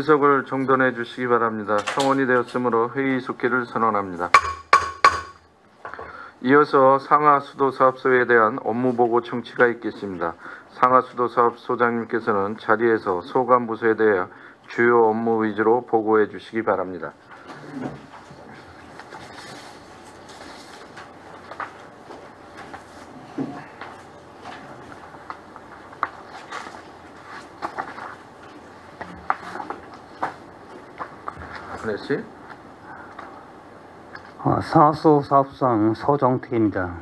의석을 정돈해 주시기 바랍니다. 성원이 되었으므로 회의 속기를 선언합니다. 이어서 상하수도사업소에 대한 업무보고 청취가 있겠습니다. 상하수도사업 소장님께서는 자리에서 소관부서에 대해 주요 업무 위주로 보고해 주시기 바랍니다. 하나씩. 상하수 사업소장 서정택입니다.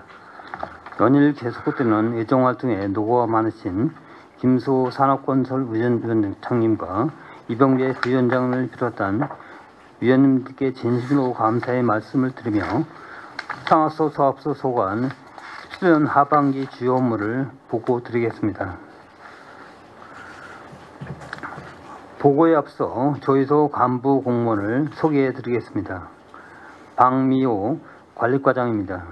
연일 계속되는 애정활동에 노고가 많으신 김수 산업건설 위원장님과 이병재 부위원장을 비롯한 위원님들께 진심으로 감사의 말씀을 드리며 상하수 사업소 소관 17년 하반기 주요 업무를 보고드리겠습니다. 보고에 앞서 조희소 간부 공무원을 소개해 드리겠습니다. 박미호 관리과장입니다.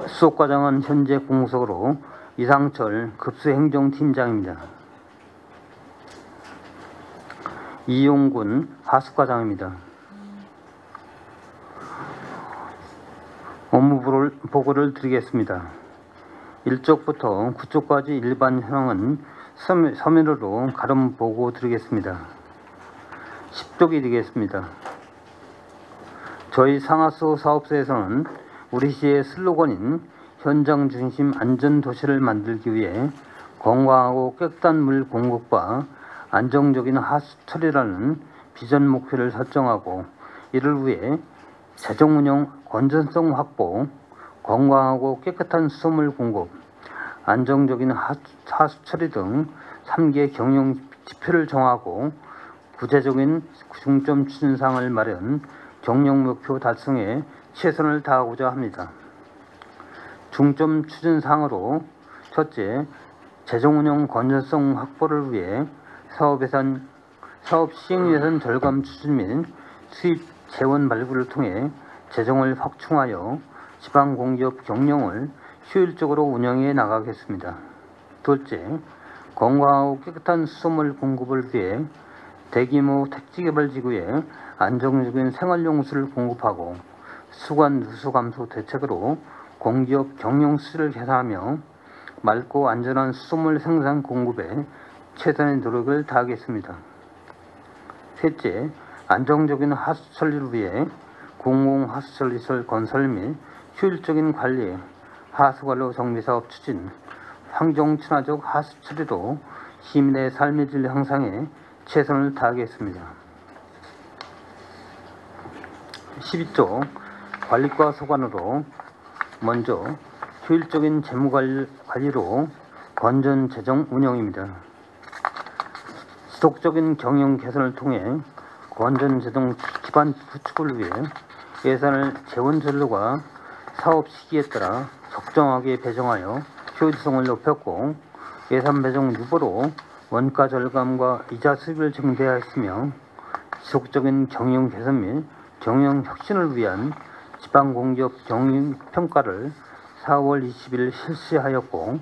수석과장은 현재 공석으로 이상철 급수행정팀장입니다. 이용군 하수과장입니다. 업무 보고를 드리겠습니다. 1쪽부터 9쪽까지 일반 현황은 서면으로 가름 보고 드리겠습니다. 10쪽이 되겠습니다. 저희 상하수 사업소에서는 우리 시의 슬로건인 현장 중심 안전 도시를 만들기 위해 건강하고 깨끗한 물 공급과 안정적인 하수 처리라는 비전 목표를 설정하고 이를 위해 재정 운영 건전성 확보, 건강하고 깨끗한 수돗물 공급, 안정적인 하수 처리 등 3개 경영 지표를 정하고 구체적인 중점 추진사항을 마련, 경영 목표 달성에 최선을 다하고자 합니다. 중점 추진사항으로 첫째, 재정운영 건전성 확보를 위해 사업 시행예산 절감 추진 및 수입 재원 발굴을 통해 재정을 확충하여 지방공기업 경영을 효율적으로 운영해 나가겠습니다. 둘째, 건강하고 깨끗한 수돗물 공급을 위해 대규모 택지개발지구에 안정적인 생활용수를 공급하고 수관 누수 감소 대책으로 공기업 경영 수를 개선하며 맑고 안전한 수돗물 생산 공급에 최선의 노력을 다하겠습니다. 셋째, 안정적인 하수 처리를 위해 공공하수처리시설 건설 및 효율적인 관리, 하수관로 정비사업 추진, 환경친화적 하수 처리로 시민의 삶의 질 향상에 최선을 다하겠습니다. 12조 관리과 소관으로 먼저 효율적인 재무관리로 건전 재정 운영입니다. 지속적인 경영 개선을 통해 건전 재정 기반 구축을 위해 예산을 재원 전로가 사업 시기에 따라 적정하게 배정하여 효율성을 높였고 예산 배정 유보로 원가 절감과 이자 수입을 증대하였으며 지속적인 경영 개선 및 경영 혁신을 위한 지방공기업 경영 평가를 4월 20일 실시하였고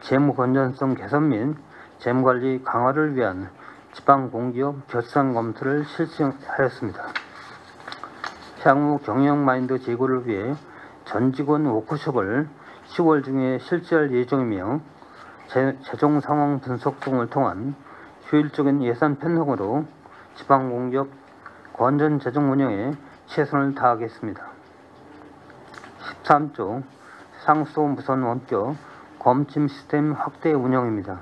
재무 건전성 개선 및 재무관리 강화를 위한 지방공기업 결산 검토를 실시하였습니다. 향후 경영 마인드 제고를 위해 전 직원 워크숍을 10월 중에 실시할 예정이며 재정 상황 분석 등을 통한 효율적인 예산 편성으로 지방공기업 건전 재정 운영에 최선을 다하겠습니다. 13조 상수 무선 원격 검침 시스템 확대 운영입니다.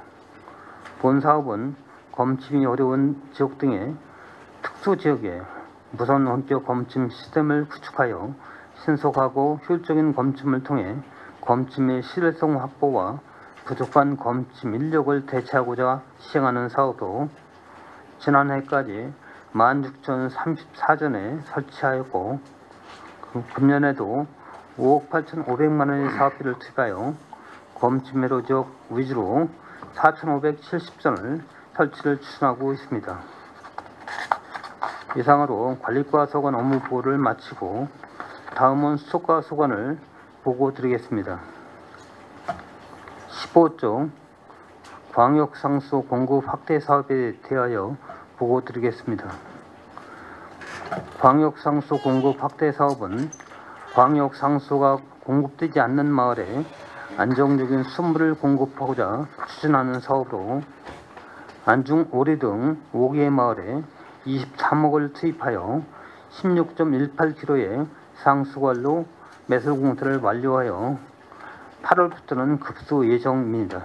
본 사업은 검침이 어려운 지역 등의 특수 지역에 무선 원격 검침 시스템을 구축하여 신속하고 효율적인 검침을 통해 검침의 실효성 확보와 부족한 검침 인력을 대체하고자 시행하는 사업으로 지난해까지 16,034전에 설치하였고 금년에도 5억 8,500만 원의 사업비를 투입하여 검침 매로 지역 위주로 4,570전을 설치를 추진하고 있습니다. 이상으로 관리과 소관 업무 보고를 마치고 다음은 수석과 소관을 보고 드리겠습니다. 15조 광역상수 공급 확대 사업에 대하여 보고드리겠습니다. 광역상수 공급 확대 사업은 광역상수가 공급되지 않는 마을에 안정적인 수물을 공급하고자 추진하는 사업으로 안중, 오리 등 5개의 마을에 23억을 투입하여 16.18km의 상수관로 매설 공사를 완료하여 8월부터는 급수 예정입니다.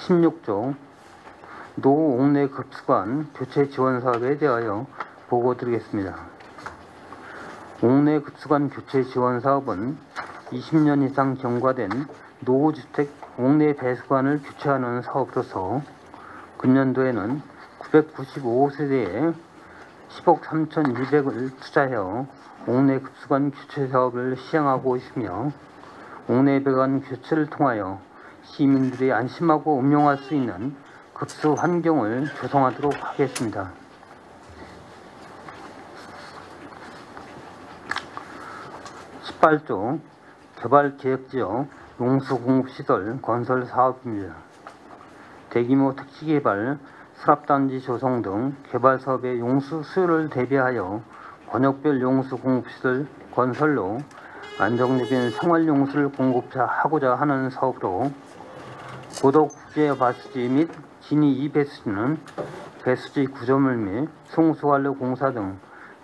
16조 노 옥내 급수관 교체 지원 사업에 대하여 보고드리겠습니다. 옥내 급수관 교체 지원 사업은 20년 이상 경과된 노후주택 옥내 배수관을 교체하는 사업으로서 금년도에는 995세대에 10억 3,200을 투자하여 옥내 급수관 교체 사업을 시행하고 있으며 옥내 배관 교체를 통하여 시민들이 안심하고 음용할 수 있는 급수 환경을 조성하도록 하겠습니다. 18조 개발계획지역 용수공급시설 건설 사업입니다. 대규모 택지개발, 수납단지 조성 등 개발사업의 용수 수요를 대비하여 권역별 용수공급시설 건설로 안정적인 생활용수를 공급하고자 하는 사업으로 고덕국제 발수지 및 진이 2배수지는 배수지 구조물 및 송수관로 공사 등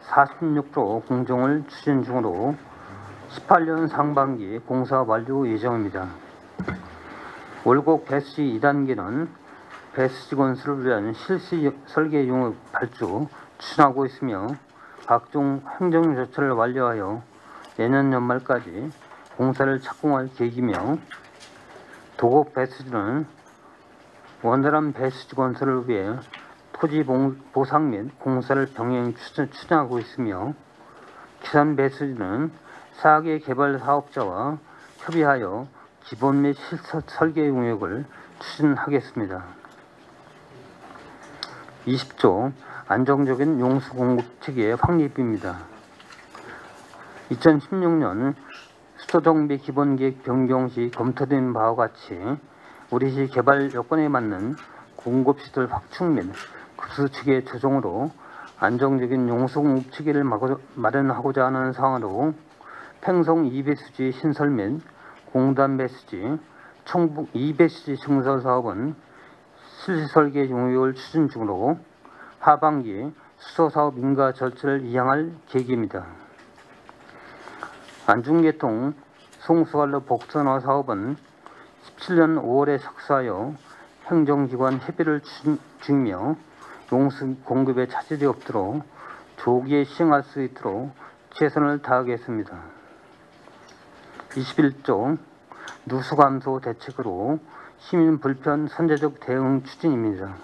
46% 공정을 추진 중으로 18년 상반기 공사 완료 예정입니다. 월곡 배수지 2단계는 배수지 건설을 위한 실시 설계 용역 발주 추진하고 있으며 각종 행정 조처를 완료하여 내년 연말까지 공사를 착공할 계획이며 도곡 배수지는 원활한 배수지 건설을 위해 토지 보상 및 공사를 병행 추진하고 있으며 기산 배수지는 4개 개발 사업자와 협의하여 기본 및 실사 설계 용역을 추진하겠습니다. 20조 안정적인 용수 공급 체계 확립입니다. 2016년 수도정비 기본계획 변경 시 검토된 바와 같이 우리시 개발 여건에 맞는 공급시설 확충 및 급수 체계 조정으로 안정적인 용수 공급 체계를 마련하고자 하는 사항으로 팽성 2배수지 신설 및 공단 배수지, 청북 2배수지 증설 사업은 실시설계 용역을 추진 중으로 하반기 수소사업 인가 절차를 이행할 계획입니다. 안중계통 송수관로 복선화 사업은 17년 5월에 착수하여 행정기관 협의를 추진 중이며 용수 공급에 차질이 없도록 조기에 시행할 수 있도록 최선을 다하겠습니다. 21조 누수 감소 대책으로 시민 불편 선제적 대응 추진입니다.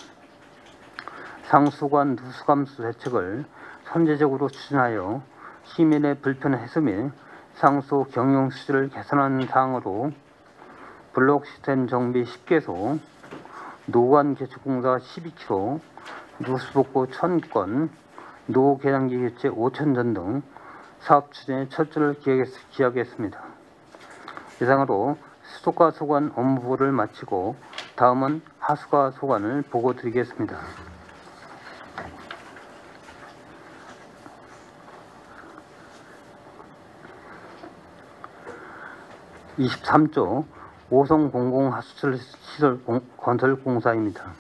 상수관 누수 감소 대책을 선제적으로 추진하여 시민의 불편 해소 및 상수 경영 수지를 개선하는 사항으로 블록 시스템 정비 10개소, 노관 개축공사 12km, 누수복구 1000건, 노 계량기 교체 5000전 등 사업 추진에 철저를 기하겠습니다. 이상으로 수도가 소관 업무보고를 마치고 다음은 하수가 소관을 보고드리겠습니다. 23조 오송 공공하수시설 건설 공사입니다.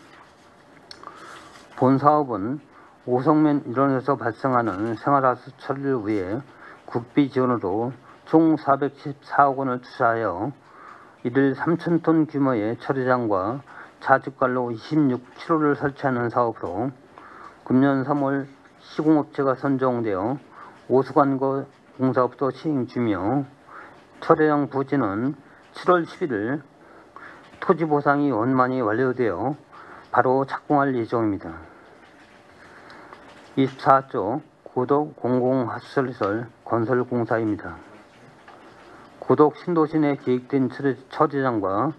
본 사업은 오송면 일원에서 발생하는 생활하수 처리를 위해 국비 지원으로 총 414억 원을 투자하여 이를 3,000톤 규모의 처리장과 자축관로 26km를 설치하는 사업으로 금년 3월 시공업체가 선정되어 오수관거 공사업도 시행 중이며 처리장 부지는 7월 11일 토지 보상이 원만히 완료되어 바로 착공할 예정입니다. 24조 고덕 공공하수시설 건설 공사입니다. 고덕 신도시 내 계획된 처리장과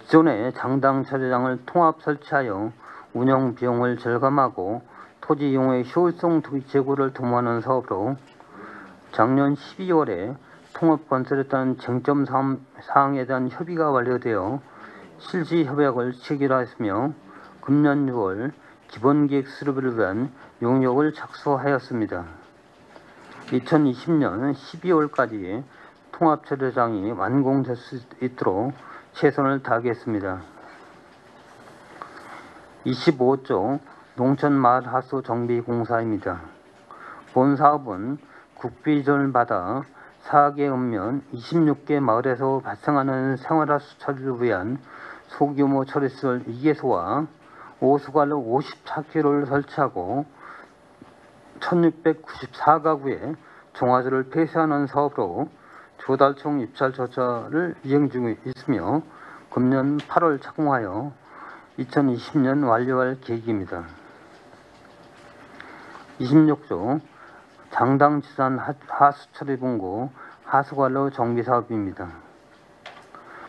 기존의 장당 처리장을 통합 설치하여 운영 비용을 절감하고 토지 이용의 효율성 제고를 도모하는 사업으로 작년 12월에 통합 건설에 따른 쟁점 사항에 대한 협의가 완료되어 실시 협약을 체결하였으며 금년 6월 기본계획 수립을 위한 용역을 착수하였습니다. 2020년 12월까지 통합처리장이 완공될 수 있도록 최선을 다하겠습니다. 25조 농촌마을하수 정비공사입니다. 본 사업은 국비전을 받아 사학의 읍면 26개 마을에서 발생하는 생활하수 처리를 위한 소규모 처리시설 2개소와 오수관로 54km를 설치하고 1694가구에 종화조를 폐쇄하는 사업으로 조달청 입찰 절차를 이행 중에 있으며 금년 8월 착공하여 2020년 완료할 계획입니다. 26조 장당지산 하수처리분고 하수관로 정비사업입니다.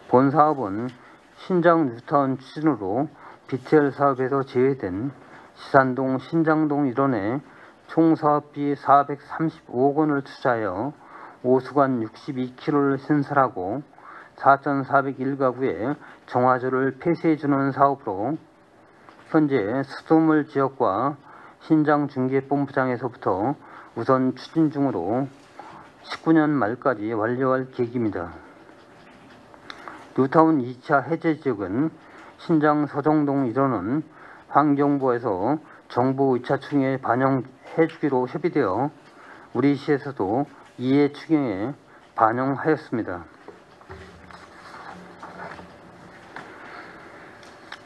본 사업은 신장 뉴타운 추진으로 BTL 사업에서 제외된 시산동 신장동 일원에 총 사업비 435억 원을 투자하여 오수관 62km를 신설하고 4,401가구에 정화조를 폐쇄해주는 사업으로 현재 수돗물 지역과 신장중계본부장에서부터 우선 추진 중으로 19년 말까지 완료할 계획입니다. 뉴타운 2차 해제 지역은 신장 서정동 일원은 환경부에서 정부 2차 추경에 반영해주기로 협의되어 우리 시에서도 2회 추경에 반영하였습니다.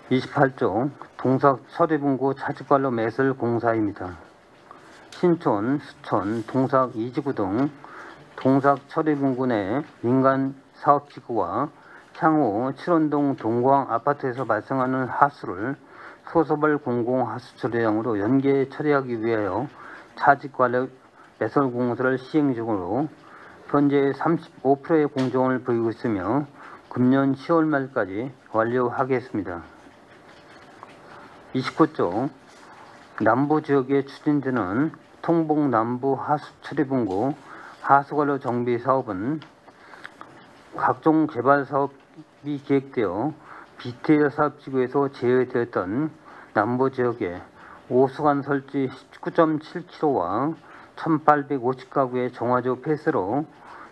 28조 동삭 처리분고 차직관로 매설 공사입니다. 신촌, 수천, 동삭 2지구 등 동삭 처리분고 내 민간 사업지구와 향후 칠원동 동광 아파트에서 발생하는 하수를 소서발 공공하수처리장으로 연계 처리하기 위하여 차직관로 매설 공사를 시행 중으로 현재 35%의 공정을 보이고 있으며 금년 10월 말까지 완료하겠습니다. 29조 남부지역에 추진되는 통봉 남부 하수처리분고 하수관로 정비 사업은 각종 개발 사업이 계획되어 BTL 사업지구에서 제외되었던 남부지역에 오수관 설치 19.7km와 1850가구의 정화조 폐쇄로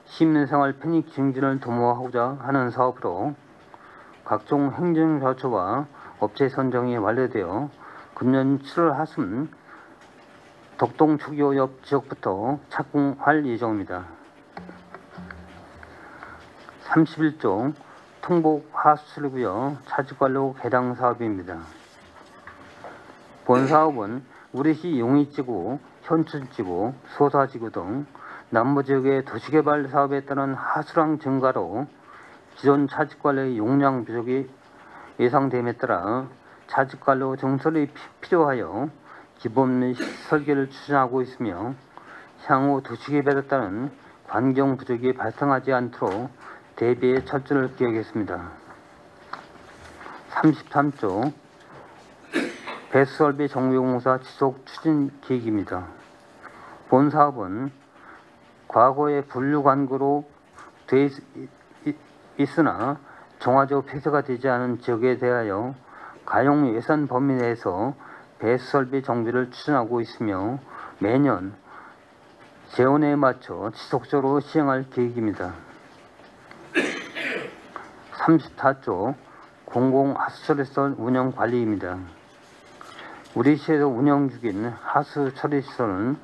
시민생활 편익 증진을 도모하고자 하는 사업으로 각종 행정절차와 업체 선정이 완료되어 금년 7월 하순 덕동 초교 옆 지역부터 착공할 예정입니다. 31조 통복 하수처리구역 차직관로 개당 사업입니다. 본 사업은 우리시 용의지구, 현춘지구, 소사지구 등 남부지역의 도시개발 사업에 따른 하수량 증가로 기존 차직관로의 용량 부족이 예상됨에 따라 차직관로 증설이 필요하여 기본 및 설계를 추진하고 있으며 향후 도시개발에 따른 환경 부족이 발생하지 않도록 대비에 철저를 기하겠습니다. 33조 배수설비 정비공사 지속 추진 계획입니다. 본 사업은 과거에 분류관구로 돼 있으나 정화조 폐쇄가 되지 않은 지역에 대하여 가용 예산 범위 내에서 배수설비 정비를 추진하고 있으며 매년 재원에 맞춰 지속적으로 시행할 계획입니다. 34조 공공하수처리시설 운영관리입니다. 우리 시에서 운영 중인 하수처리시설은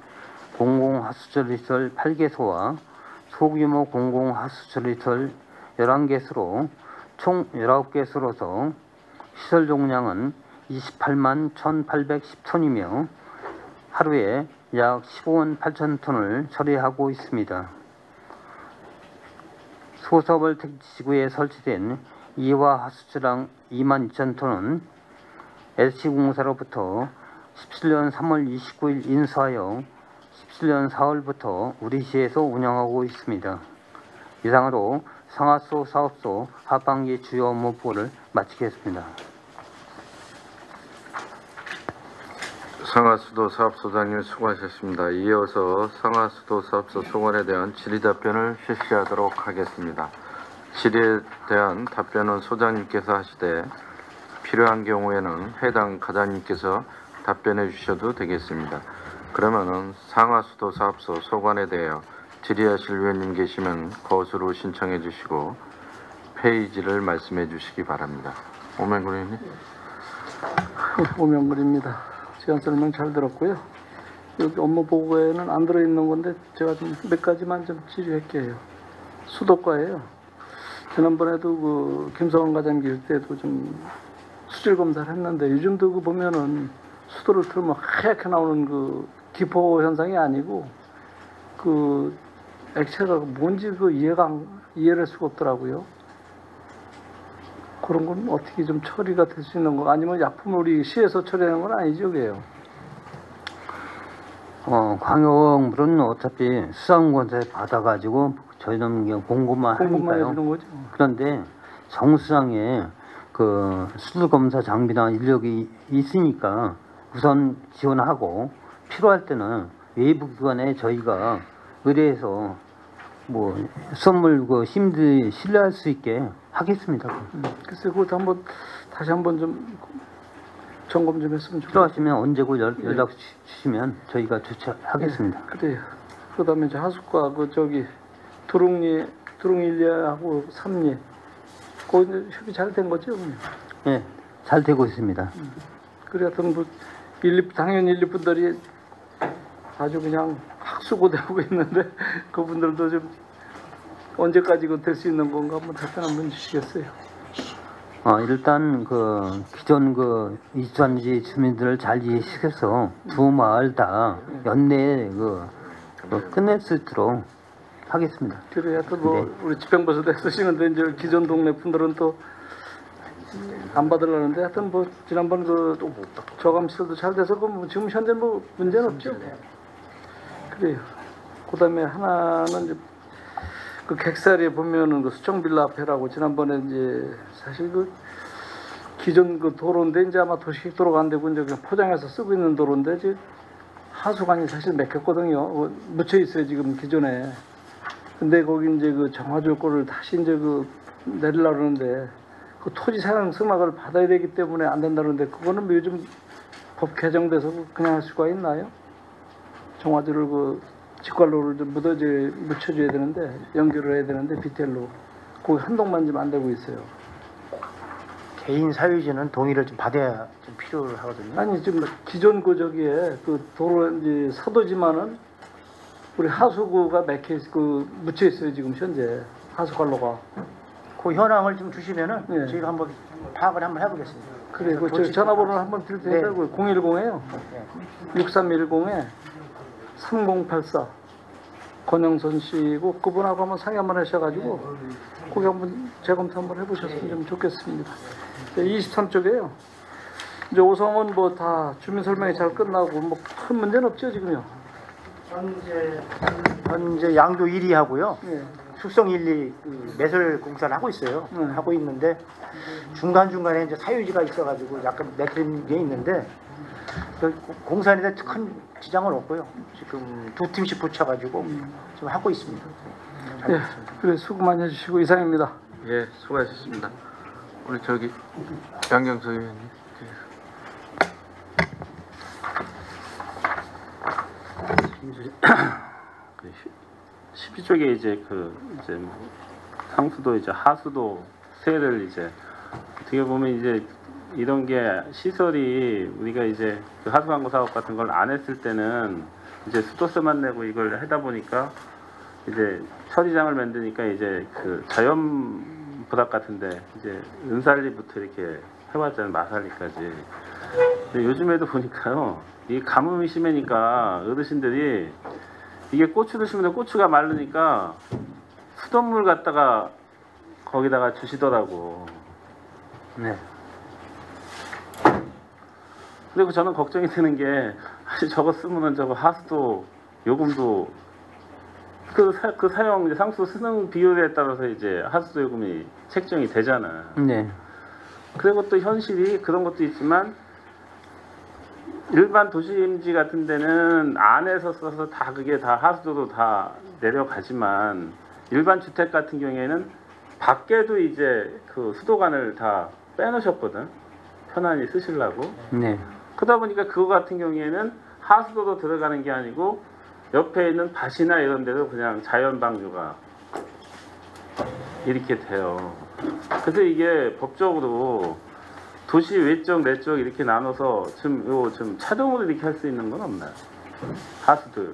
공공하수처리시설 8개소와 소규모 공공하수처리시설 11개소로 총 19개소로서 시설 용량은 28만 1,810톤이며 하루에 약 15만 8천 톤을 처리하고 있습니다. 소서벌 택지구에 설치된 이화 하수처랑 2만 2천 톤은 LC공사로부터 17년 3월 29일 인수하여 17년 4월부터 우리시에서 운영하고 있습니다. 이상으로 상하수 사업소 하반기 주요 업무 보고를 마치겠습니다. 상하수도 사업소장님 수고하셨습니다. 이어서 상하수도 사업소 소관에 대한 질의답변을 실시하도록 하겠습니다. 질의에 대한 답변은 소장님께서 하시되 필요한 경우에는 해당 과장님께서 답변해 주셔도 되겠습니다. 그러면은 상하수도사업소 소관에 대하여 질의하실 위원님 계시면 거수로 신청해 주시고 페이지를 말씀해 주시기 바랍니다. 오명근 의원님. 오명근입니다. 시간 설명 잘 들었고요. 여기 업무 보고에는 안 들어있는 건데 제가 좀 몇 가지만 좀 질의할게요. 수도과예요. 지난번에도 그 김성원 과장 계실 때도 좀 수질 검사를 했는데 요즘도 그 보면은 수도를 틀면 하얗게 나오는 그 기포 현상이 아니고 그 액체가 뭔지 그 이해를 할 수가 없더라고요. 그런 건 어떻게 좀 처리가 될 수 있는 거 아니면 약품을 우리 시에서 처리하는 건 아니죠, 그게요. 광역물은 어차피 수상권세 받아가지고 저희는 그냥 공고만 하니까요. 해주는 거죠. 그런데 정수장에 그 수질 검사 장비나 인력이 있으니까 우선 지원하고 필요할 때는 외부 기관에 저희가 의뢰해서 뭐 수돗물 그 심들이 신뢰할 수 있게 하겠습니다. 글쎄, 그것도 한번 다시 한번 좀 점검 좀 했으면 좋겠어요. 필요하시면 언제고 연락 주시면 저희가 조치하겠습니다. 그래요. 그다음에 이제 하숙과 그 저기 두릉리 1리하고 3리 거기 협의 잘 된 거죠? 그냥? 네, 잘 되고 있습니다. 그래 하여튼 뭐 당연 1, 2분들이 아주 그냥 학수고대하고 있는데 그분들도 좀 언제까지 될 수 있는 건가 한번 답변 한번 주시겠어요? 일단 그 기존 그 이주단지 주민들을 잘 이해시켜서 두 마을 다 연내에 끝낼 수 있도록 하겠습니다. 그래 하여튼 뭐 네. 우리 집행부서도 쓰시는데 이제 기존 동네 분들은 또 안 받으려는데 하여튼 뭐 지난번 그 저감시설도 잘 돼서 그 지금 현재 뭐 문제는 없죠. 그래요. 그다음에 하나는 이제 그 객사리에 보면은 그 수청빌라 앞에라고 지난번에 이제 사실 그 기존 그 도로인데 이제 아마 도시계획 도로가 안 되고 이제 그냥 포장해서 쓰고 있는 도로인데 이제 하수관이 사실 막혔거든요. 묻혀 있어요 지금 기존에. 근데 거기 이제 그 정화조 거를 다시 이제 그 내리려고 그러는데 그 토지 사용 승낙을 받아야 되기 때문에 안 된다는데 그거는 뭐 요즘 법 개정돼서 그냥 할 수가 있나요? 정화조를 그 직관로를 좀 묻혀줘야 되는데 연결을 해야 되는데 비텔로 거기 한동만 좀 안 되고 있어요. 개인 사유지는 동의를 좀 받아야 좀 필요하거든요. 아니 지금 기존 그 저기에 그 도로 이제 사도지만은 우리 하수구가 묻혀 있어요 지금 현재 하수관로가. 그 현황을 좀 주시면은 네. 저희가 한번 파악을 한번 해보겠습니다. 그래 그 전화번호를 한번 드릴 테니까 네. 010에요. 6310에 3084 권영선 씨고 그분하고 한번 상의 한번 하셔가지고 거기 한번 재검토 한번 해보셨으면 좀 좋겠습니다. 23쪽에요. 이제 오성은 뭐 다 주민 설명이 잘 끝나고 뭐 큰 문제는 없죠 지금요. 현재 양도 1위 하고요. 예. 숙성 1리 그 매설 공사를 하고 있어요. 하고 있는데 중간중간에 이제 사유지가 있어가지고 약간 맥힌 게 있는데 그 공사에 큰 지장은 없고요. 지금 두 팀씩 붙여가지고 지금 하고 있습니다. 잘 예, 됐습니다. 그래 수고 많이 해주시고 이상입니다. 예, 수고하셨습니다. 우리 저기 양경수 의원님. 12쪽에 이제 뭐 상수도 이제 하수도 세를 이제 어떻게 보면 이제 이런 게 시설이 우리가 이제 그 하수광고 사업 같은 걸 안 했을 때는 이제 수도세만 내고 이걸 하다 보니까 이제 처리장을 만드니까 이제 그 자연 부닥 같은데 이제 은살리부터 이렇게 해왔잖아요. 마살리까지. 근데 요즘에도 보니까요, 이 가뭄이 심하니까 어르신들이 이게 고추 드시면 고추가 마르니까 수돗물 갖다가 거기다가 주시더라고. 네. 그리고 저는 걱정이 되는 게 사실 저거 쓰면은 저거 하수도 요금도 그 사용 이제 상수 쓰는 비율에 따라서 이제 하수도 요금이 책정이 되잖아. 네. 그리고 또 현실이 그런 것도 있지만 일반 도심지 같은 데는 안에서 써서 다 그게 다 하수도로 다 내려가지만 일반 주택 같은 경우에는 밖에도 이제 그 수도관을 다 빼놓으셨거든. 편안히 쓰시려고. 네. 그러다 보니까 그거 같은 경우에는 하수도도 들어가는 게 아니고 옆에 있는 밭이나 이런 데도 그냥 자연 방류가 이렇게 돼요. 그래서 이게 법적으로 도시 외적 내적 이렇게 나눠서 좀 자동으로 이렇게 할 수 있는 건 없나요? 하수도를.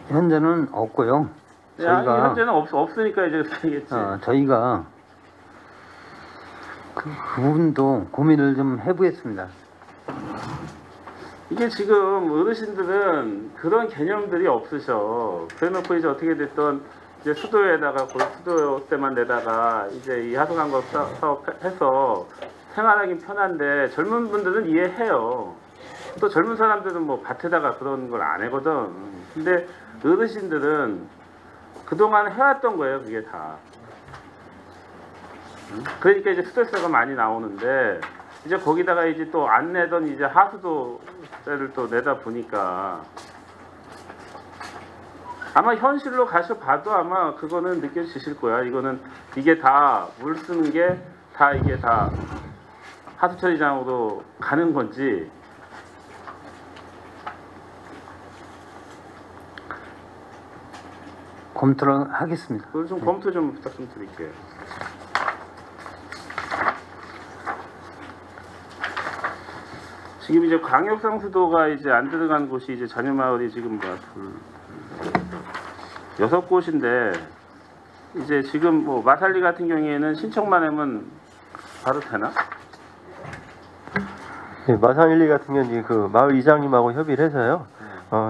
현재는 없고요. 저희가 현재는 없으니까 이제 되겠지. 저희가 그 부분도 고민을 좀 해보겠습니다. 이게 지금 어르신들은 그런 개념들이 없으셔. 그래놓고 이제 어떻게 됐든 이제 수도에다가 수도 때만 내다가 이제 이 하수관광 사업해서 생활하기 편한데 젊은 분들은 이해해요. 또 젊은 사람들은 뭐 밭에다가 그런 걸 안 하거든. 근데 어르신들은 그동안 해왔던 거예요, 그게 다. 그러니까 이제 스트레스가 많이 나오는데 이제 거기다가 이제 또 안 내던 이제 하수도세를 또 내다 보니까 아마 현실로 가서 봐도 아마 그거는 느껴지실 거야. 이게 다 물 쓰는 게 다 이게 다 하수처리장으로 가는 건지. 검토를 하겠습니다. 그걸 좀 검토 좀 부탁 좀 드릴게요. 지금 이제 광역상수도가 이제 안 들어간 곳이 이제 자녀마을이 지금 뭐 6곳인데 이제 지금 뭐 마살리 같은 경우에는 신청만 하면 바로 되나? 네, 마산일리 같은 경우는 그 마을 이장님하고 협의를 해서요.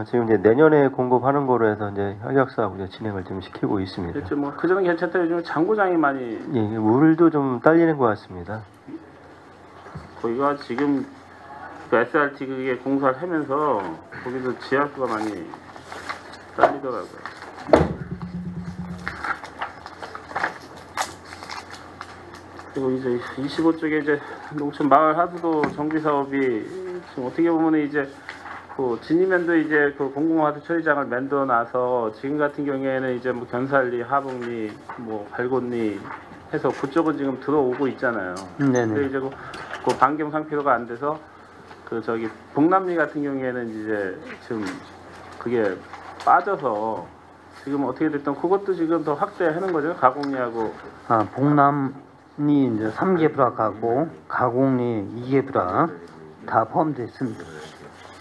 지금 이제 내년에 공급하는 거로 해서 이제 협약사하고 이제 진행을 좀 시키고 있습니다. 그렇죠. 뭐 그전은 괜찮다. 요즘 장고장이 많이 예, 물도 좀 딸리는 것 같습니다. 거기가 지금 그 SRT 그게 공사를 하면서 거기서 지하수가 많이 딸리더라고요. 그리고 이제 25쪽에 이제 농촌 마을 하수도 정비 사업이 지금 어떻게 보면 이제 그 진이면도 이제 그 공공하수 처리장을 만들어 놔서 지금 같은 경우에는 이제 뭐 견살리, 하북리, 뭐 발곤리 해서 그쪽은 지금 들어오고 있잖아요. 근데 네네. 이제 그 반경 상표가 안 돼서 그 저기 복남리 같은 경우에는 이제 지금 그게 빠져서 지금 어떻게 됐든 그것도 지금 더 확대하는 거죠. 가공리하고. 복남이 이제 3개 브락하고 가공리 2개 브락 다 포함되어 있습니다.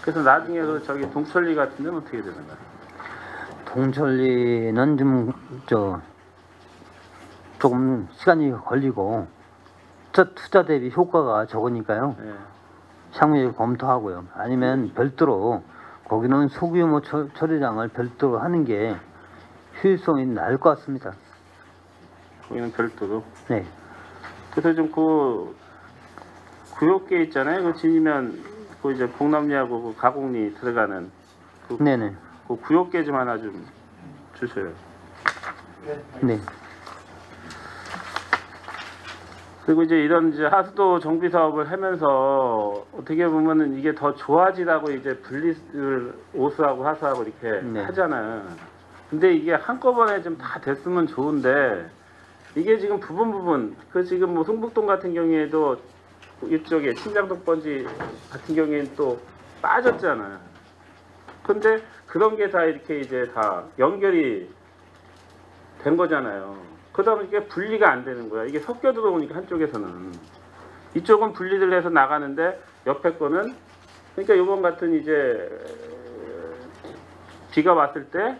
그래서 나중에 그 저기 동천리 같은 데는 어떻게 되는가요? 동천리는 조금 시간이 걸리고 투자 대비 효과가 적으니까요. 네. 향후에 검토하고요. 아니면 별도로 거기는 소규모 처리장을 별도로 하는 게 효율성이 나을 것 같습니다. 거기는 별도로. 네. 그래서 좀 그 구역계 있잖아요. 그 진이면 그 이제 복남리하고 그 가공리 들어가는 네네. 그 구역계 좀 하나 좀 주셔요. 네. 그리고 이제 이런 이제 하수도 정비 사업을 하면서 어떻게 보면은 이게 더 좋아지라고 이제 분리를 오수하고 하수하고 이렇게 네. 하잖아요. 근데 이게 한꺼번에 좀 다 됐으면 좋은데 이게 지금 부분 그 지금 뭐 성북동 같은 경우에도 이쪽에 신장동 번지 같은 경우에는 또 빠졌잖아요. 근데 그런 게 다 이렇게 이제 다 연결이 된 거잖아요. 그러다 보니까 분리가 안 되는 거야. 이게 섞여 들어오니까 한쪽에서는 이쪽은 분리를 해서 나가는데 옆에 거는 그러니까 이번 같은 이제 비가 왔을 때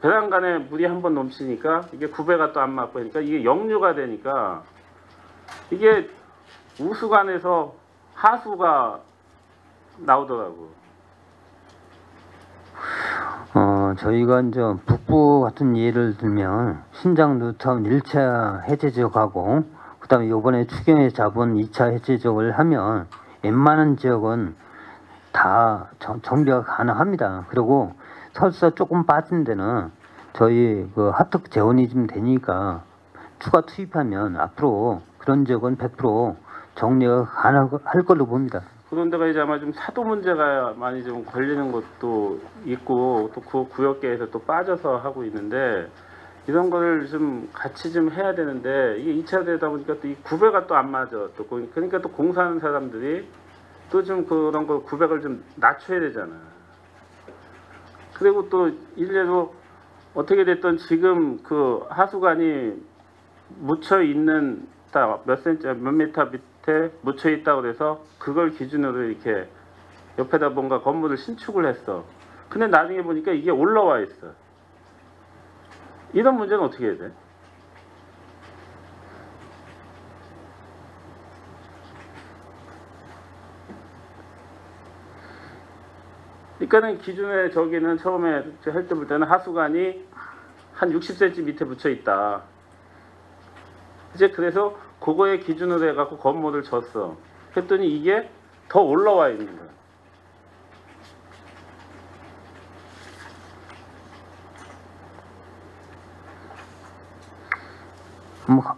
배란간에 물이 한번 넘치니까 이게 구배가 또 안 맞고 하니까 이게 역류가 되니까 이게 우수관에서 하수가 나오더라고. 저희가 이제 북부 같은 예를 들면 신장 루트업 1차 해제 지역하고 그다음에 이번에 추경에 잡은 2차 해제 지역을 하면 웬만한 지역은 다 정비가 가능합니다. 그리고 설사 조금 빠진 데는 저희 그 하특 재원이 좀 되니까 추가 투입하면 앞으로 그런 지역은 100% 정리가 가능할 걸로 봅니다. 그런 데가 이제 아마 좀 사도 문제가 많이 좀 걸리는 것도 있고 또 그 구역계에서 또 빠져서 하고 있는데 이런 거를 좀 같이 좀 해야 되는데 이게 2차 되다 보니까 또 이 구배가 또 안 맞아. 또 그러니까 또 공사하는 사람들이 또 좀 그런 거 구배를 좀 낮춰야 되잖아. 그리고 또 일례로 어떻게 됐든 지금 그 하수관이 묻혀 있는 딱 몇 센치 몇 미터 밑에 묻혀 있다고 그래서 그걸 기준으로 이렇게 옆에다 뭔가 건물을 신축을 했어. 근데 나중에 보니까 이게 올라와 있어. 이런 문제는 어떻게 해야 돼? 그러니까는 기준에 저기는 처음에 할 때 볼 때는 하수관이 한 60cm 밑에 붙여 있다. 이제 그래서 그거의 기준으로 해갖고 건물을 졌어. 했더니 이게 더 올라와 있는 거야.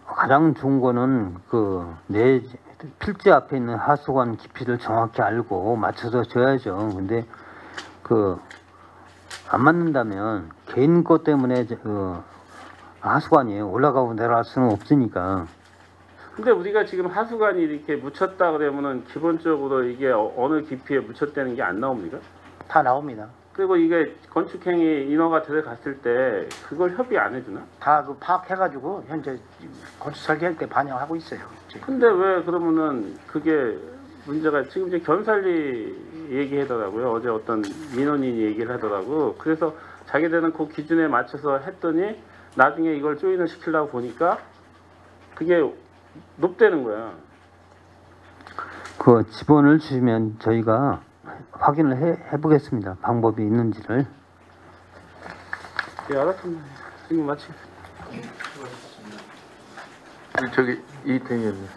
가장 좋은 거는 내 필지 앞에 있는 하수관 깊이를 정확히 알고 맞춰서 줘야죠. 근데 안 맞는다면 개인 것 때문에 하수관이 올라가고 내려갈 수는 없으니까. 근데 우리가 지금 하수관이 이렇게 묻혔다 그러면은 기본적으로 이게 어느 깊이에 묻혔다는 게 안 나옵니까? 다 나옵니다. 그리고 이게 건축행위 인허가 들어갔을 때 그걸 협의 안 해주나? 다 파악해가지고 현재 건축 설계할 때 반영하고 있어요. 근데 왜 그러면은 그게 문제가 지금 이제 견살리 얘기하더라고요. 어제 어떤 민원인이 얘기를 하더라고. 그래서 자기들은 그 기준에 맞춰서 했더니 나중에 이걸 조인을 시키려고 보니까 그게 높다는 거야. 그 지번을 주시면 저희가 확인을 해보겠습니다. 방법이 있는지를. 예, 알았습니다. 지금 마치. 저기 이태희 의원님.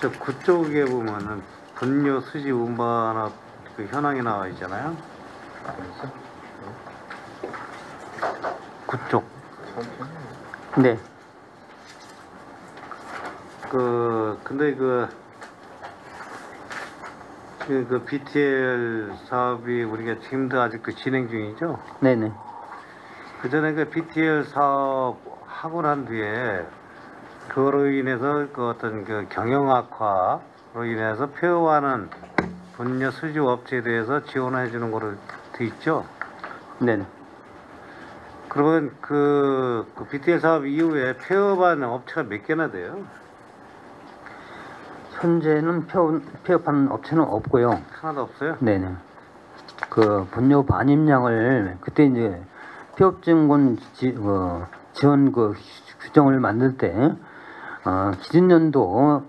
저 그쪽에 보면은 분뇨 수지 운반업 그 현황이 나와 있잖아요. 그쪽. 네. 근데 그 BTL 사업이 우리가 지금도 아직 진행 중이죠. 네네. 그 전에 그 BTL 사업 하고 난 뒤에 그로 인해서 그 어떤 그 경영 악화로 인해서 폐허하는 분뇨 수지 업체에 대해서 지원해 주는 거로 돼 있죠. 네네. 그러면 그 BTL 사업 이후에 폐업한 업체가 몇 개나 돼요? 현재는 폐업하는 업체는 없고요. 하나도 없어요? 네네. 분뇨 반입량을 그때 이제 폐업증권 지원 규정을 만들 때 기준연도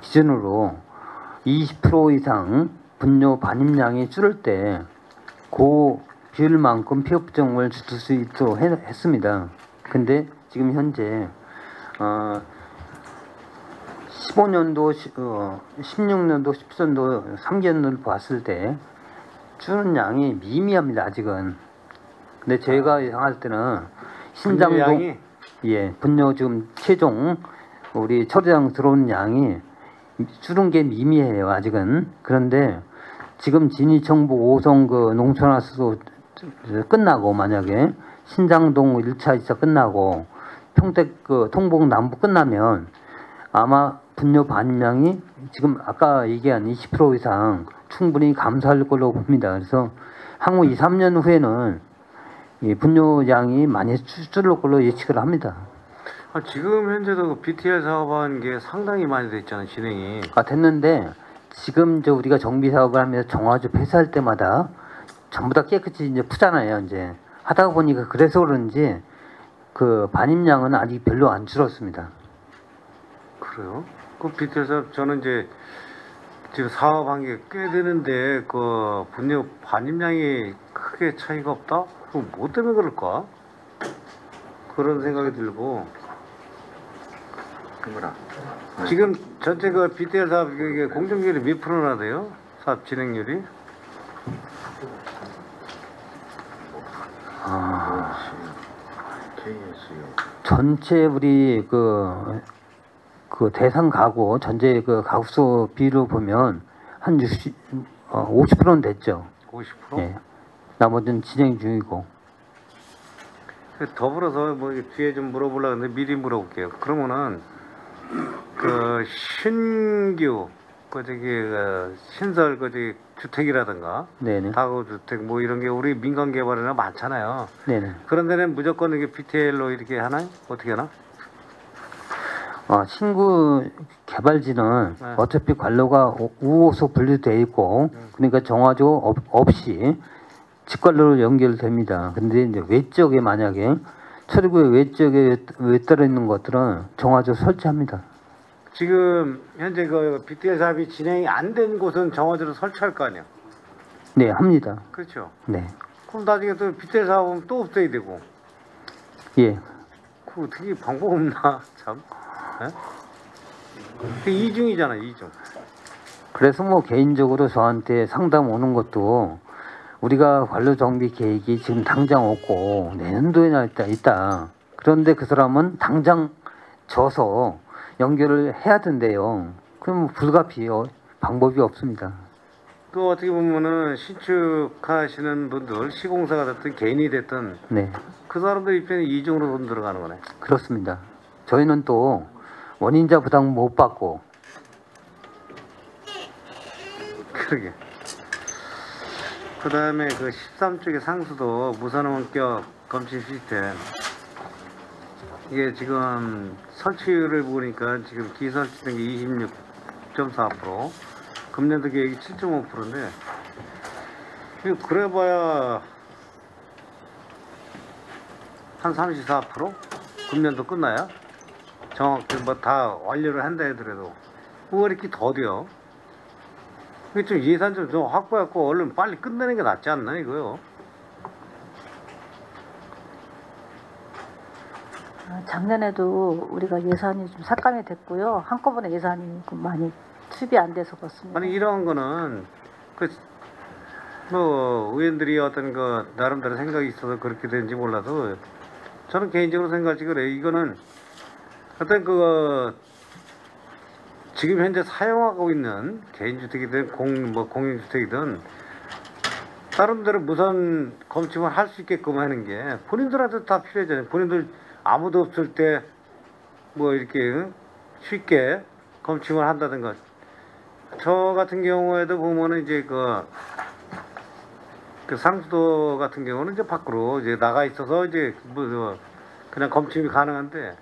기준으로 20% 이상 분뇨 반입량이 줄을 때 그 비율만큼 폐업증을 줄 수 있도록 했습니다. 근데 지금 현재 15년도, 16년도, 17년도 3개년을 봤을 때 주는 양이 미미합니다. 아직은. 근데 저희가 예상할 때는 신장동 분뇨 지금 최종 우리 처리장 들어온 양이 줄은 게 미미해요. 아직은. 그런데 지금 진위청북 5성 농촌하수도 끝나고 만약에 신장동 1차, 2차 끝나고 평택 통곡 남부 끝나면 아마 분뇨 반입량이 지금 아까 얘기한 20% 이상 충분히 감소할 걸로 봅니다. 그래서 향후 2, 3년 후에는 이 분뇨량이 많이 줄을 걸로 예측을 합니다. 지금 현재도 BTL 사업한 게 상당히 많이 됐잖아요, 진행이. 됐는데 지금 우리가 정비 사업을 하면서 정화조 폐쇄할 때마다 전부 다 깨끗이 이제 푸잖아요. 이제 하다 보니까 그래서 그런지 반입량은 아직 별로 안 줄었습니다. 그래요? BTL 사업 저는 이제 지금 사업한 게 꽤 되는데 분뇨 반입량이 크게 차이가 없다? 그럼 뭐 때문에 그럴까? 그런 생각이 들고. 지금 전체 BTL 사업 이게 공정률이 몇 프로나 돼요? 사업 진행률이? 전체 우리 대상 가구 전체 가구수 비율로 보면 한 50%는 됐죠. 50%? 예. 나머지는 진행 중이고. 더불어서 뭐 뒤에 좀 물어보려고 했는데 미리 물어볼게요. 그러면은 그 신규 신설 주택이라든가 네네. 다가구주택 뭐 이런 게 우리 민간 개발이나 많잖아요. 네네. 그런 데는 무조건 이게 BTL로 이렇게 하나요? 어떻게 하나? 신구 개발지는 네. 어차피 관로가 우호소 분류되어 있고, 그러니까 정화조 없이 직관로로 연결됩니다. 근데 이제 외적에 만약에 처리구의 외적에 외떨어 있는 것들은 정화조 설치합니다. 지금 현재 그 BTL 사업이 진행이 안 된 곳은 정화조를 설치할 거 아니에요? 네, 합니다. 그렇죠. 네. 그럼 나중에 또 BTL 사업은 또 없애야 되고 예. 그 어떻게 방법 없나 참. 그 이중이잖아 이중. 그래서 뭐 개인적으로 저한테 상담 오는 것도 우리가 관로 정비 계획이 지금 당장 없고 내년도에나 있다. 그런데 그 사람은 당장 져서 연결을 해야 된대요. 그럼 불가피해요. 방법이 없습니다. 또 어떻게 보면은 신축하시는 분들 시공사가 됐든 개인이 됐든 네, 그 사람들 입장에 이중으로 돈 들어가는 거네. 그렇습니다. 저희는 또 원인자 부담 못 받고. 그러게. 그 다음에 그 13쪽의 상수도 무선원격 검침 시스템 이게 지금 설치율을 보니까 지금 기설치된 게 26.4%, 금년도 계획이 7.5%인데 그래봐야 한 34%? 금년도 끝나야? 정확히 뭐 다 완료를 한다 하더라도 왜 이렇게 더뎌? 이게 좀 예산 좀 확보해갖고 얼른 빨리 끝내는 게 낫지 않나 이거요? 작년에도 우리가 예산이 좀 삭감이 됐고요. 한꺼번에 예산이 많이 투입이 안 돼서 그렇습니다. 아니 이런 거는 뭐 의원들이 어떤 거 나름대로 생각이 있어서 그렇게 되는지 몰라도 저는 개인적으로 생각하지 그래. 이거는 어떤 지금 현재 사용하고 있는 개인주택이든 공유주택이든 나름대로 무선 검침을 할 수 있게끔 하는 게 본인들한테 다 필요하잖아요. 본인들 아무도 없을 때 뭐 이렇게 쉽게 검침을 한다든가. 저 같은 경우에도 보면은 이제 그 상수도 같은 경우는 이제 밖으로 이제 나가 있어서 이제 그냥 검침이 가능한데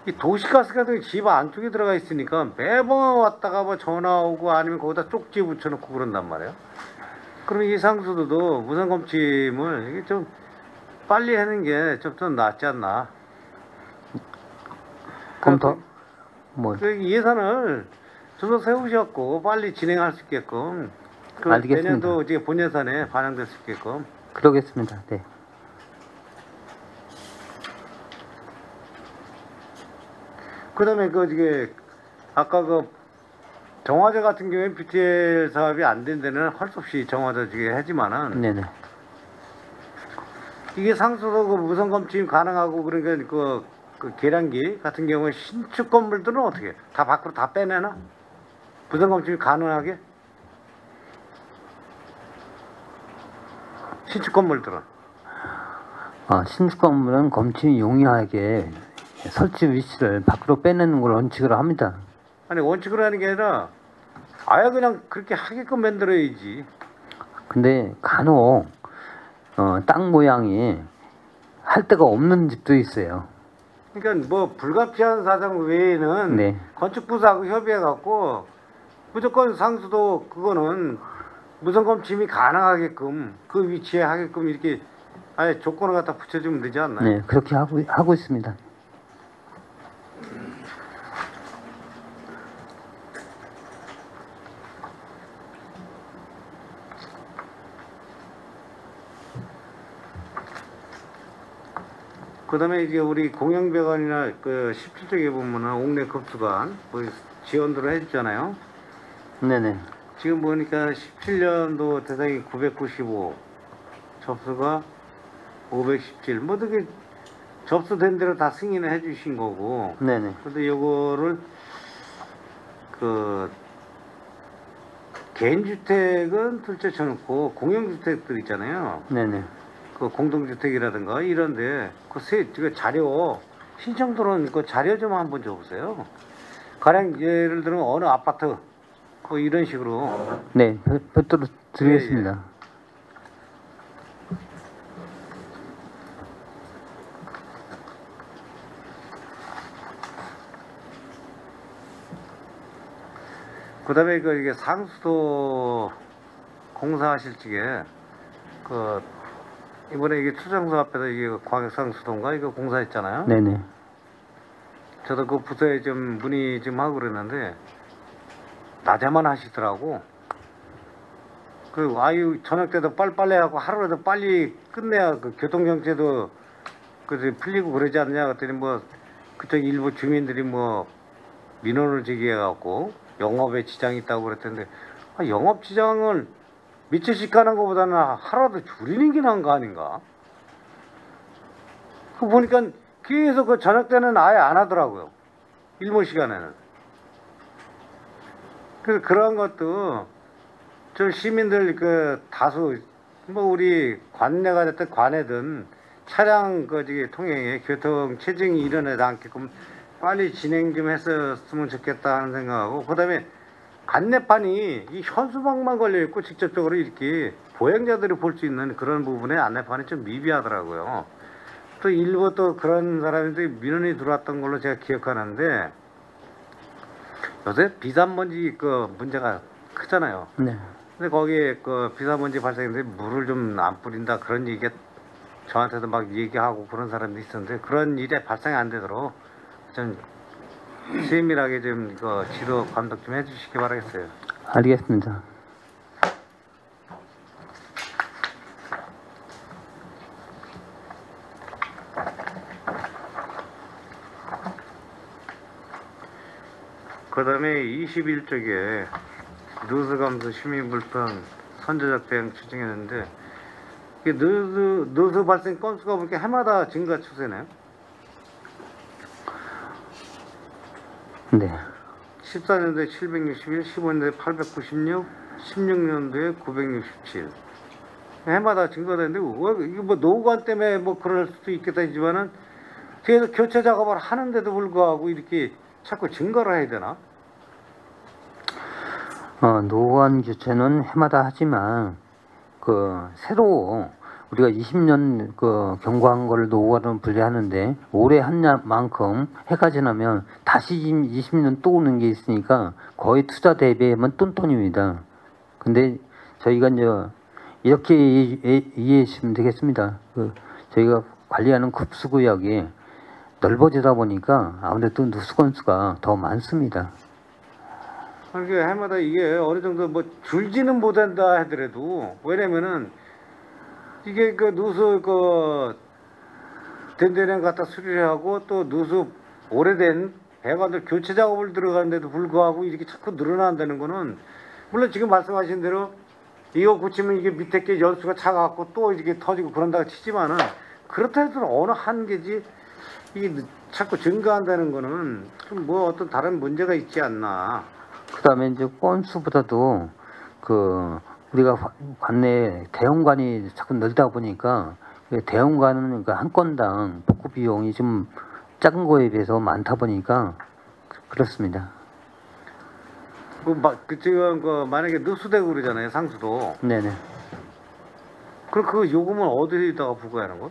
이 도시가스 같은 게 집 안쪽에 들어가 있으니까 매번 왔다가 뭐 전화 오고 아니면 거기다 쪽지 붙여놓고 그런단 말이에요. 그럼 이 상수도도 무선 검침을 이게 좀 빨리 하는 게 좀 낫지 않나. 그럼 더 뭐 그 예산을 좀 더 세우셨고 빨리 진행할 수 있게끔 알겠습니다. 내년도 이제 본 예산에 반영될 수 있게끔. 그러겠습니다. 네. 그다음에 이게 아까 정화조 같은 경우에 BTL 사업이 안 된 데는 할 수 없이 정화조 지게 하지만은 네네. 이게 상수도 무선 검침 가능하고 그러니까 그 계량기 같은 경우에 신축 건물들은 어떻게 해? 다 밖으로 다 빼내나? 무선 검침이 가능하게? 신축 건물들은 신축 건물은 검침이 용이하게 설치 위치를 밖으로 빼내는 걸 원칙으로 합니다. 아니 원칙으로 하는 게 아니라 아예 그냥 그렇게 하게끔 만들어야지. 근데 간혹 땅 모양이 할 데가 없는 집도 있어요. 그러니까 뭐 불가피한 사정 외에는 네. 건축부사하고 협의해갖고 무조건 상수도 그거는 무선 검침이 가능하게끔 그 위치에 하게끔 이렇게 아예 조건을 갖다 붙여주면 되지 않나요? 네, 그렇게 하고 있습니다. 그다음에 이제 우리 공영배관이나 그 17쪽에 보면은 옥내 급수관 뭐 지원들을 해주잖아요. 네네. 지금 보니까 17년도 대상이 995, 접수가 517. 뭐 되게 접수된 대로 다 승인을 해주신 거고. 네네. 근데 요거를 개인주택은 둘째 쳐놓고 공영주택들 있잖아요. 네네. 그 공동주택이라든가 이런데 그 자료 신청들은 그 자료 좀 한번 줘보세요. 가령 예를 들면 어느 아파트 뭐 이런 식으로. 네, 별도로 드리겠습니다. 그다음에 이게 상수도 공사하실 적에 그 이번에 이게 추정소 앞에서 이게 광역상수도인가 이거 공사했잖아요. 네네. 저도 그 부서에 좀 문의 좀 하고 그랬는데 낮에만 하시더라고. 그 아유 저녁 때도 빨리빨리 하고 하루라도 빨리 끝내야 그 교통정체도 그 풀리고 그러지 않냐 그랬더니 뭐 그쪽 일부 주민들이 뭐 민원을 제기해갖고 영업에 지장이 있다고 그랬던데 영업 지장을 미처씩 가는 것보다는 하루라도 줄이는 게 나은 거 아닌가? 그 보니까 계속 그 저녁 때는 아예 안 하더라고요. 일몰 시간에는. 그래서 그런 것도 저 시민들 그 다수 뭐 우리 관내가 됐든 관내든 차량 그 저기 통행에 교통 체증이 일어나지 않게끔 빨리 진행 좀 했었으면 좋겠다 하는 생각하고 그다음에 안내판이 이 현수막만 걸려 있고 직접적으로 이렇게 보행자들이 볼 수 있는 그런 부분에 안내판이 좀 미비하더라고요. 또 일부 또 그런 사람들이 민원이 들어왔던 걸로 제가 기억하는데 요새 비산먼지 그 문제가 크잖아요. 네. 근데 거기에 그 비산먼지 발생인데 물을 좀 안 뿌린다 그런 얘기가 저한테도 막 얘기하고 그런 사람도 있었는데 그런 일이 발생이 안 되도록 좀 세밀하게 좀 그 지도 감독 좀 해주시기 바라겠어요. 알겠습니다. 그 다음에 21쪽에 누수감수 시민불편 선제적 대응 추진했는데 이게 누수 발생 건수가 보니까 해마다 증가 추세네요. 네. 14년도에 761, 15년도에 896, 16년도에 967. 해마다 증가되는데 이게 뭐 노후관 때문에 뭐 그럴 수도 있겠다지만은 계속 교체 작업을 하는데도 불구하고 이렇게 자꾸 증가를 해야 되나? 노후관 교체는 해마다 하지만 그 새로 우리가 20년 그 경과한 걸 노후관으로 분류하는데 올해 한 만큼 해가 지나면 다시 20년 또 오는 게 있으니까 거의 투자 대비하면 똔똔입니다. 근데 저희가 이제 이렇게 이해해 주시면 되겠습니다. 저희가 관리하는 급수구역이 넓어지다 보니까 아무래도 누수 건수가 더 많습니다. 그러니까 해마다 이게 어느 정도 뭐 줄지는 못한다 하더라도 왜냐면은 이게 그 누수 그 덴데랭 갖다 수리를 하고 또 누수 오래된 배관들 교체 작업을 들어가는데도 불구하고 이렇게 자꾸 늘어난다는 거는 물론 지금 말씀하신 대로 이거 고치면 이게 밑에 게 연수가 차가갖고 또 이렇게 터지고 그런다고 치지만은 그렇다 해도 어느 한계지 이게 자꾸 증가한다는 거는 좀 뭐 어떤 다른 문제가 있지 않나. 그다음에 이제 건수보다도 그 우리가 관내 대형관이 자꾸 늘다 보니까 대형관은 그러니까 한 건당 복구 비용이 좀 작은 거에 비해서 많다 보니까 그렇습니다. 지금 그 만약에 누수되고 그러잖아요, 상수도. 네네. 그럼 그 요금은 어디다가 부과하는 거?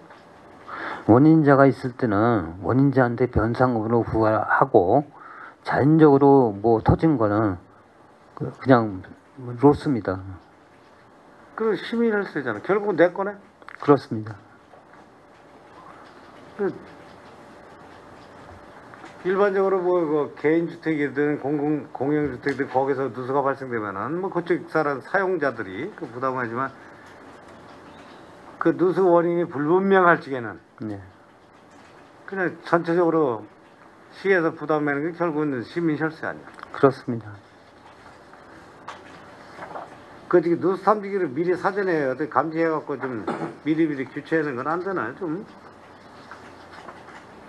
원인자가 있을 때는 원인자한테 변상금으로 부과하고 자연적으로 뭐 터진 거는 그냥 놓습니다. 그 시민을 쓰잖아. 결국은 내 거네. 그렇습니다. 일반적으로 뭐 그 개인 주택이든 공영 주택이든 거기서 누수가 발생되면은 뭐 그쪽 사람 사용자들이 그 부담하지만 그 누수 원인이 불분명할 적에는 네. 그냥 전체적으로 시에서 부담하는 게 결국은 시민 혈세 아니야. 그렇습니다. 그 지금 누수 탐지기를 미리 사전에 어떻게 감지해갖고 좀 미리미리 교체하는 건 안 되나요? 좀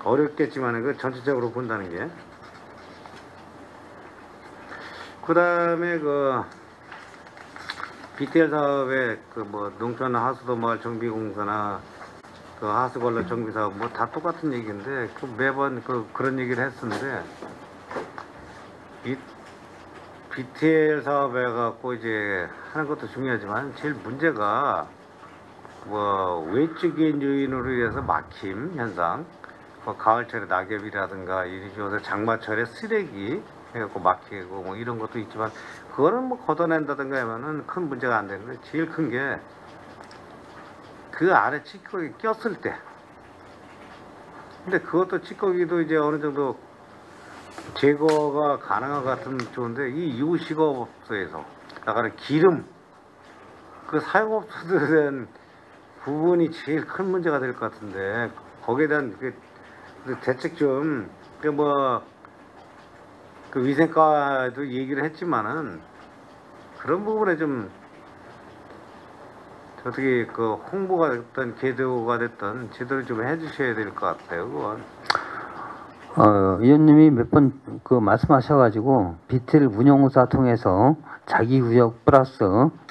어렵겠지만 그 전체적으로 본다는 게. 그 다음에 그 BTL 사업에 그 뭐 농촌 하수도 마을 정비공사나 그 하수관로 정비 사업 뭐 다 똑같은 얘기인데 그 매번 그런 얘기를 했었는데 이 BTL 사업에 갖고 이제 하는 것도 중요하지만 제일 문제가 뭐 외적인 요인으로 인해서 막힘 현상, 뭐 가을철에 낙엽이라든가 요새 장마철에 쓰레기 해갖고 막히고 뭐 이런 것도 있지만 그거는 뭐 걷어낸다든가 하면은 큰 문제가 안 되는 거예요. 제일 큰 게 그 아래 찌꺼기 꼈을 때. 근데 그것도 찌꺼기도 이제 어느 정도 제거가 가능한 것 같으면 좋은데 이 유식업소에서 나가는 기름 그 사용업소들에 대한 부분이 제일 큰 문제가 될 것 같은데 거기에 대한 그 대책 좀 그 위생과도 얘기를 했지만은 그런 부분에 좀 어떻게 그 홍보가 됐든 계도가 됐든 제대로 좀 해주셔야 될 것 같아요. 그건. 의원님이 몇 번 그 말씀하셔가지고 BTL 운영사 통해서 자기 구역 플러스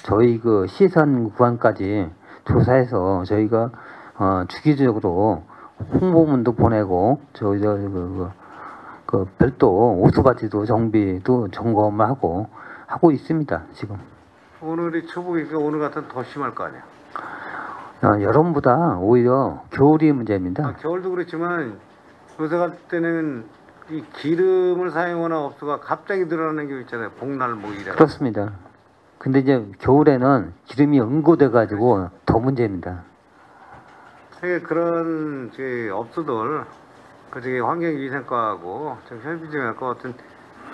저희 그 시선 구간까지 조사해서 저희가 주기적으로 홍보문도 보내고 저희 그 별도 오수바지도 정비도 점검을 하고 있습니다 지금. 오늘이 초복이니까 오늘 같은 더 심할 거 아니야. 여름보다 오히려 겨울이 문제입니다. 겨울도 그렇지만 요새 갈 때는 이 기름을 사용하는 업소가 갑자기 늘어나는 게 있잖아요. 복날 뭐 이래. 그렇습니다. 근데 이제 겨울에는 기름이 응고돼 가지고 더 문제입니다. 그런 업소들 그 환경위생과하고 협의점하고 어떤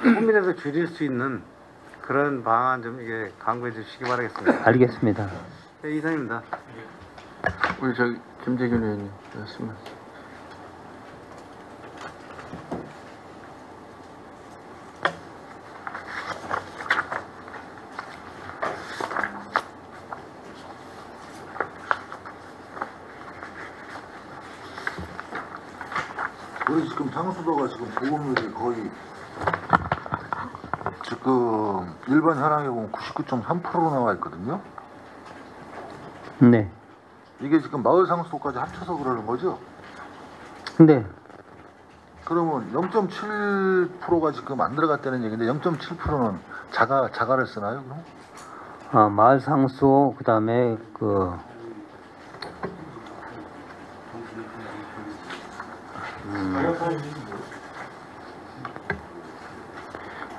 조금이라도 줄일 수 있는 그런 방안 좀 이게 강구해 주시기 바라겠습니다. 알겠습니다. 네, 이상입니다. 우리 김재균 의원님 말씀. 우리 지금 상수도가 지금 보급률이 거의 지금 일반 현황에 보면 99.3%로 나와 있거든요. 네. 이게 지금 마을 상수도까지 합쳐서 그러는 거죠? 근데 그러면 0.7%가 지금 안 들어갔다는 얘기인데 0.7%는 자가를 쓰나요? 그럼? 마을 상수 그다음에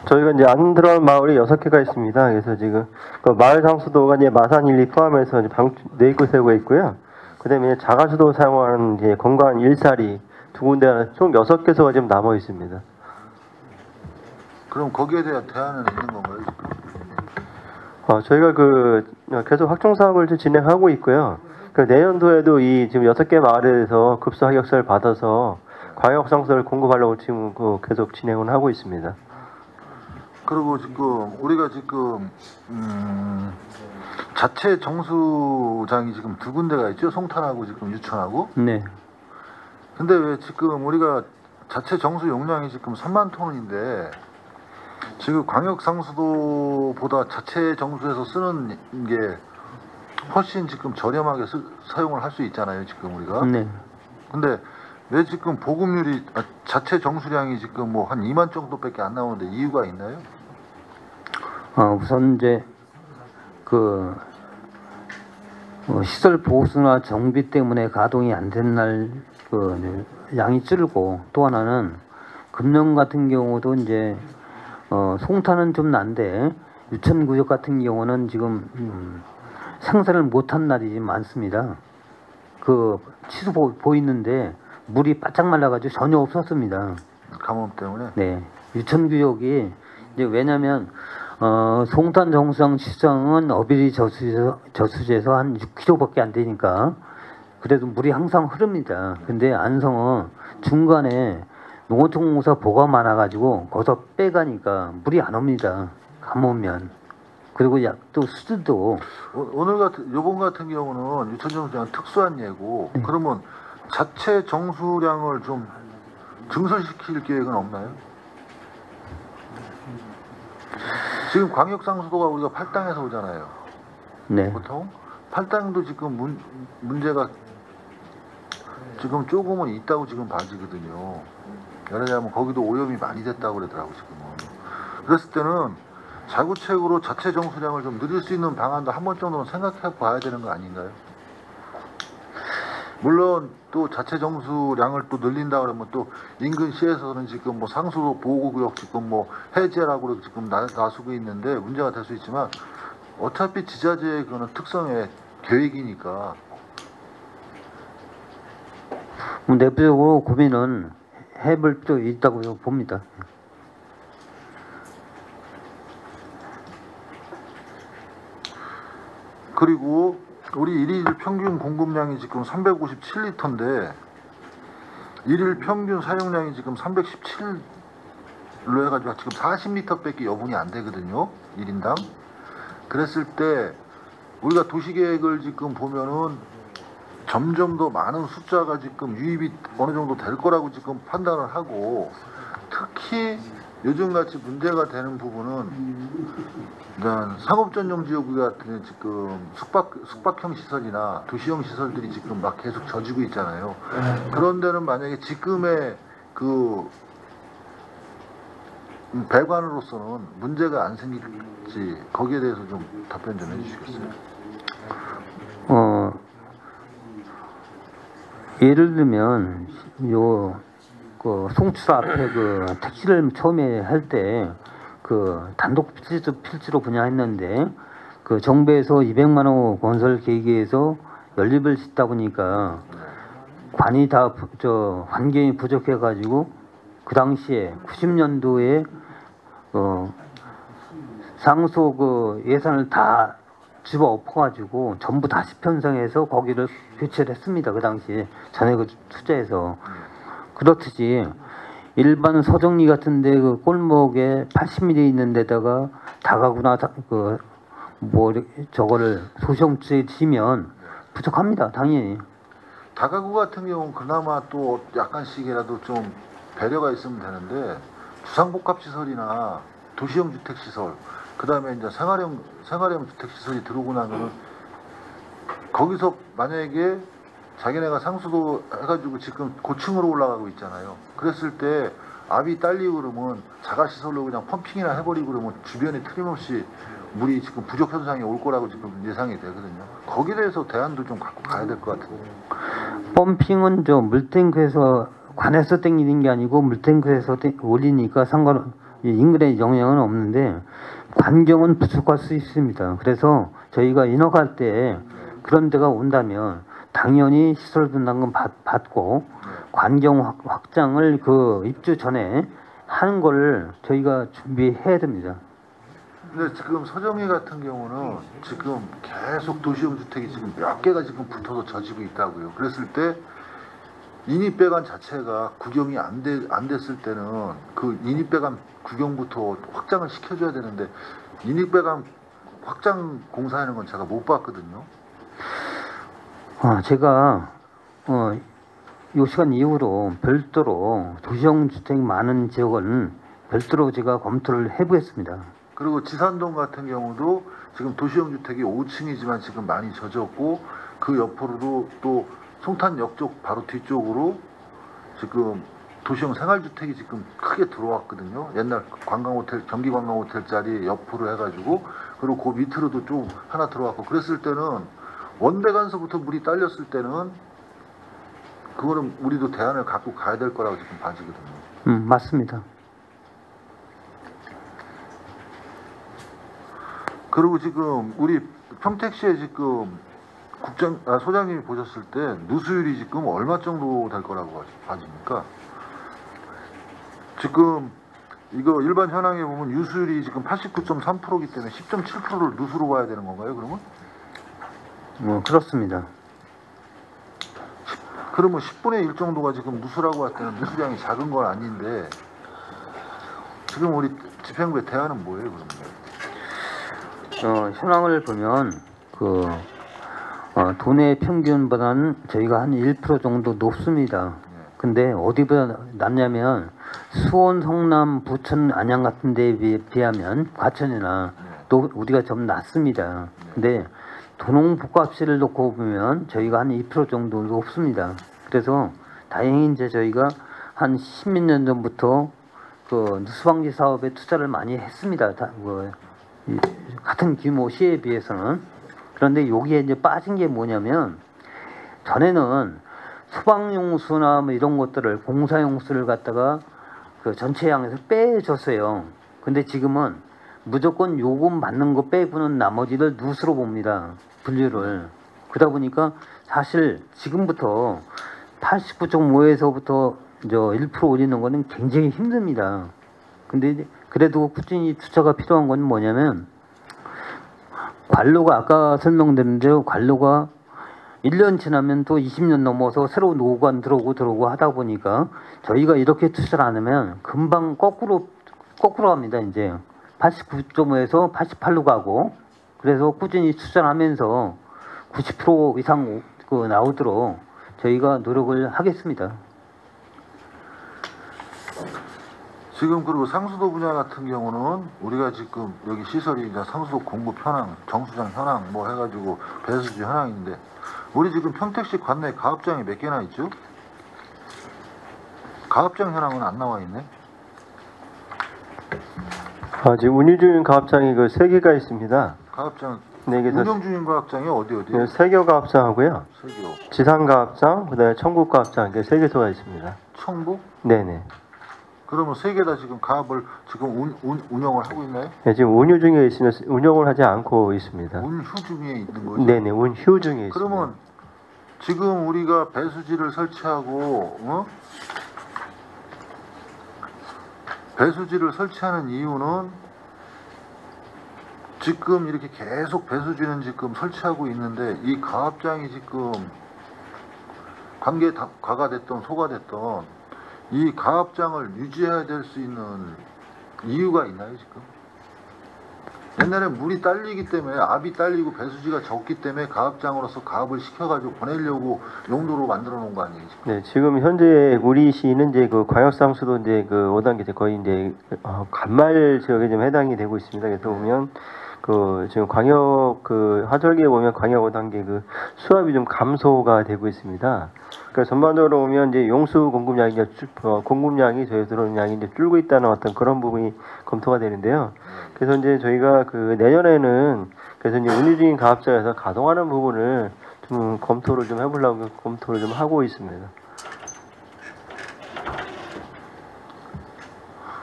저희가 이제 안 들어간 마을이 6개가 있습니다. 그래서 지금 그 마을 상수도가 이제 마산 1, 2 포함해서 이제 4곳에 있고요. 그다음에 자가수도 사용하는 이제 건강 일사리 2군데 총 6개소가 지금 남아 있습니다. 그럼 거기에 대한 대안은 있는 건가요? 저희가 계속 확충 사업을 진행하고 있고요. 내년도에도 이 지금 6개 마을에 대해서 급수 합격서를 받아서 광역 상수도를 공급하려고 지금 계속 진행을 하고 있습니다. 그리고 지금 우리가 지금 자체 정수장이 지금 2군데가 있죠. 송탄하고 지금 유천하고. 네. 근데 왜 지금 우리가 자체 정수 용량이 지금 3만 톤인데 지금 광역 상수도보다 자체 정수에서 쓰는 게 훨씬 지금 저렴하게 사용을 할 수 있잖아요. 지금 우리가. 네. 근데 왜 지금 보급률이 자체 정수량이 지금 뭐 한 2만 정도밖에 안 나오는데 이유가 있나요? 우선 이제 시설 보수나 정비 때문에 가동이 안 된 날 양이 줄고, 또 하나는 금년 같은 경우도 이제 송탄은 좀 난데 유천구역 같은 경우는 지금 생산을 못한 날이 많습니다. 치수 보이는데 물이 바짝 말라가지고 전혀 없었습니다. 가뭄 때문에? 네. 유천구역이 이제 왜냐면 송탄 정수장 치수장은 어비리 저수지에서 한 6km밖에 안 되니까 그래도 물이 항상 흐릅니다. 근데 안성은 중간에 농어촌공사 보가 많아가지고 거기서 빼가니까 물이 안 옵니다. 가뭄면. 그리고 또 수도도 요번 같은 경우는 유천정수장은 특수한 예고. 그러면 자체 정수량을 좀 증설시킬 계획은 없나요? 지금 광역상수도가 우리가 8당에서 오잖아요. 네. 보통 팔당도 지금 문제가 지금 조금은 있다고 지금 봐지거든요. 왜냐하면 거기도 오염이 많이 됐다고 그러더라고 지금은. 그랬을 때는 자구책으로 자체 정수량을 좀 늘릴 수 있는 방안도 한 번 정도는 생각해 봐야 되는 거 아닌가요? 물론 또 자체 정수량을 또 늘린다 그러면 또 인근 시에서는 지금 뭐 상수도 보호구역 지금 뭐 해제라고 지금 나서고 있는데 문제가 될 수 있지만 어차피 지자체의 그거는 특성의 계획이니까 내부적으로 고민은 해볼 필요 있다고 봅니다. 그리고 우리 일일 평균 공급량이 지금 357리터인데 일일 평균 사용량이 지금 317로 해가지고 지금 40리터밖에 여분이 안 되거든요. 1인당. 그랬을 때 우리가 도시계획을 지금 보면은 점점 더 많은 숫자가 지금 유입이 어느 정도 될 거라고 지금 판단을 하고 특히 요즘같이 문제가 되는 부분은 일단 상업전용 지역 같은 지금 숙박형 시설이나 도시형 시설들이 지금 막 계속 져지고 있잖아요. 그런 데는 만약에 지금의 그 배관으로서는 문제가 안 생길지 거기에 대해서 좀 답변 좀 해주시겠어요? 예를 들면 그 송출 앞에 그 택시를 처음에 할 때 그 단독 필지로 분양했는데 그 정부에서 200만 원 건설 계획에서 연립을 짓다 보니까 관이 다 환경이 부족해 가지고 그 당시에 90년도에 상수 그 예산을 다 집어 엎어가지고 전부 다시 편성해서 거기를 교체를 했습니다. 그 당시에 전액을 투자해서. 그렇듯이 일반 서정리 같은데 그 골목에 80mm 있는 데다가 다가구나 저거를 소형주에 지면 부족합니다. 당연히. 다가구 같은 경우는 그나마 또 약간씩이라도 좀 배려가 있으면 되는데 주상복합시설이나 도시형 주택시설 그 다음에 이제 생활형 주택시설이 들어오고 나면은 거기서 만약에 자기네가 상수도 해가지고 지금 고층으로 올라가고 있잖아요. 그랬을 때 압이 딸리고 그러면 자가시설로 그냥 펌핑이나 해버리고 그러면 주변에 틀림없이 물이 지금 부족 현상이 올 거라고 지금 예상이 되거든요. 거기에 대해서 대안도 좀 갖고 가야 될 것 같은데. 펌핑은 물탱크에서 관에서 땡기는 게 아니고 물탱크에서 올리니까 인근에 영향은 없는데 관경은 부족할 수 있습니다. 그래서 저희가 인허가할 때 그런 데가 온다면 당연히 시설 분담금 받고 관경 확장을 그 입주 전에 하는 걸 저희가 준비해야 됩니다. 근데 지금 서정리 같은 경우는 지금 계속 도시형 주택이 지금 몇 개가 지금 붙어서 져지고 있다고요. 그랬을 때 인입배관 자체가 구경이 안 됐을 때는 그 인입배관 구경부터 확장을 시켜줘야 되는데 인입배관 확장 공사하는 건 제가 못 봤거든요. 제가 이 시간 이후로 별도로 도시형 주택이 많은 지역은 별도로 제가 검토를 해보겠습니다. 그리고 지산동 같은 경우도 지금 도시형 주택이 5층이지만 지금 많이 져졌고 그 옆으로도 또 송탄역 쪽 바로 뒤쪽으로 지금 도시형 생활주택이 지금 크게 들어왔거든요. 옛날 관광호텔, 경기관광호텔 자리 옆으로 해가지고 그리고 그 밑으로도 좀 하나 들어왔고 그랬을 때는 원배관서부터 물이 딸렸을 때는 그거는 우리도 대안을 갖고 가야 될 거라고 지금 봐지거든요. 맞습니다. 그리고 지금 우리 평택시에 지금 소장님이 보셨을 때 누수율이 지금 얼마 정도 될 거라고 봐집니까? 지금 이거 일반 현황에 보면 유수율이 지금 89.3%이기 때문에 10.7%를 누수로 봐야 되는 건가요, 그러면? 그렇습니다. 그러면 10분의 1 정도가 지금 누수라고 할 때는 누수량이 작은 건 아닌데 지금 우리 집행부의 대안은 뭐예요, 그러면? 현황을 보면 도내 평균보다는 저희가 한 1% 정도 높습니다. 근데 어디보다 낮냐면 수원, 성남, 부천, 안양 같은 데에 비하면 과천이나 또 우리가 좀 낮습니다. 근데 도농복합실을 놓고 보면 저희가 한 2% 정도 높습니다. 그래서 다행히 이제 저희가 한 10몇 년 전부터 그 누수방지 사업에 투자를 많이 했습니다. 같은 규모 시에 비해서는. 그런데 여기에 이제 빠진 게 뭐냐면 전에는 소방용수나 뭐 이런 것들을 공사용수를 갖다가 그 전체 양에서 빼줬어요. 근데 지금은 무조건 요금 받는 거 빼고는 나머지를 누수로 봅니다. 분류를. 그러다 보니까 사실 지금부터 89.5에서부터 1% 올리는 거는 굉장히 힘듭니다. 근데 그래도 꾸준히 투자가 필요한 건 뭐냐면 관로가 아까 설명드렸는데요. 관로가 1년 지나면 또 20년 넘어서 새로운 노후관 들어오고 하다 보니까 저희가 이렇게 투자를 안 하면 금방 거꾸로 갑니다. 이제 89.5에서 88로 가고 그래서 꾸준히 투자를 하면서 90% 이상 나오도록 저희가 노력을 하겠습니다. 지금 그리고 상수도 분야 같은 경우는 우리가 지금 여기 시설이 이제 상수도 공급 현황, 정수장 현황 뭐 해가지고 배수지 현황인데 우리 지금 평택시 관내 가압장이 몇 개나 있죠? 가압장 현황은 안 나와 있네. 지금 운유 중인 가압장이 그 3개가 있습니다. 가압장 네 개서 운영 중인 가압장이 어디? 네, 세교 가압장하고요. 세교. 지상 가압장, 그다음에 청국 가압장 이렇게 3개소가 있습니다. 청북? 네네. 그러면 3개 다 지금 가압을 지금 운영을 하고 있나요? 네, 지금 운유 중에 있으면 운영을 하지 않고 있습니다. 운휴 중에 있는 거죠? 네네, 운휴 중에 있습니다. 그러면 지금 우리가 배수지를 설치하고 배수지를 설치하는 이유는 지금 이렇게 계속 배수지는 지금 설치하고 있는데 이 가압장이 지금 과가 됐던 소가 됐던 이 가압장을 유지해야 될 수 있는 이유가 있나요 지금? 옛날에 물이 딸리기 때문에 압이 딸리고 배수지가 적기 때문에 가압장으로서 가압을 시켜가지고 보내려고 용도로 만들어 놓은 거 아니에요 지금? 네, 지금 현재 우리 시는 이제 그 광역상수도 이제 그 5단계 거의 이제 간말 지역에 좀 해당이 되고 있습니다. 그래서 보면 그 지금 광역 그 하절기에 보면 광역 5단계 그 수압이 좀 감소가 되고 있습니다. 그러니까 전반적으로 보면 이제 용수 공급량이 공급량이 저희 들어오는 양이 이제 줄고 있다는 어떤 그런 부분이 검토가 되는데요. 그래서 이제 저희가 그 내년에는 그래서 이제 운유 중인 가압장에서 가동하는 부분을 좀 검토를 좀 해보려고 검토를 좀 하고 있습니다.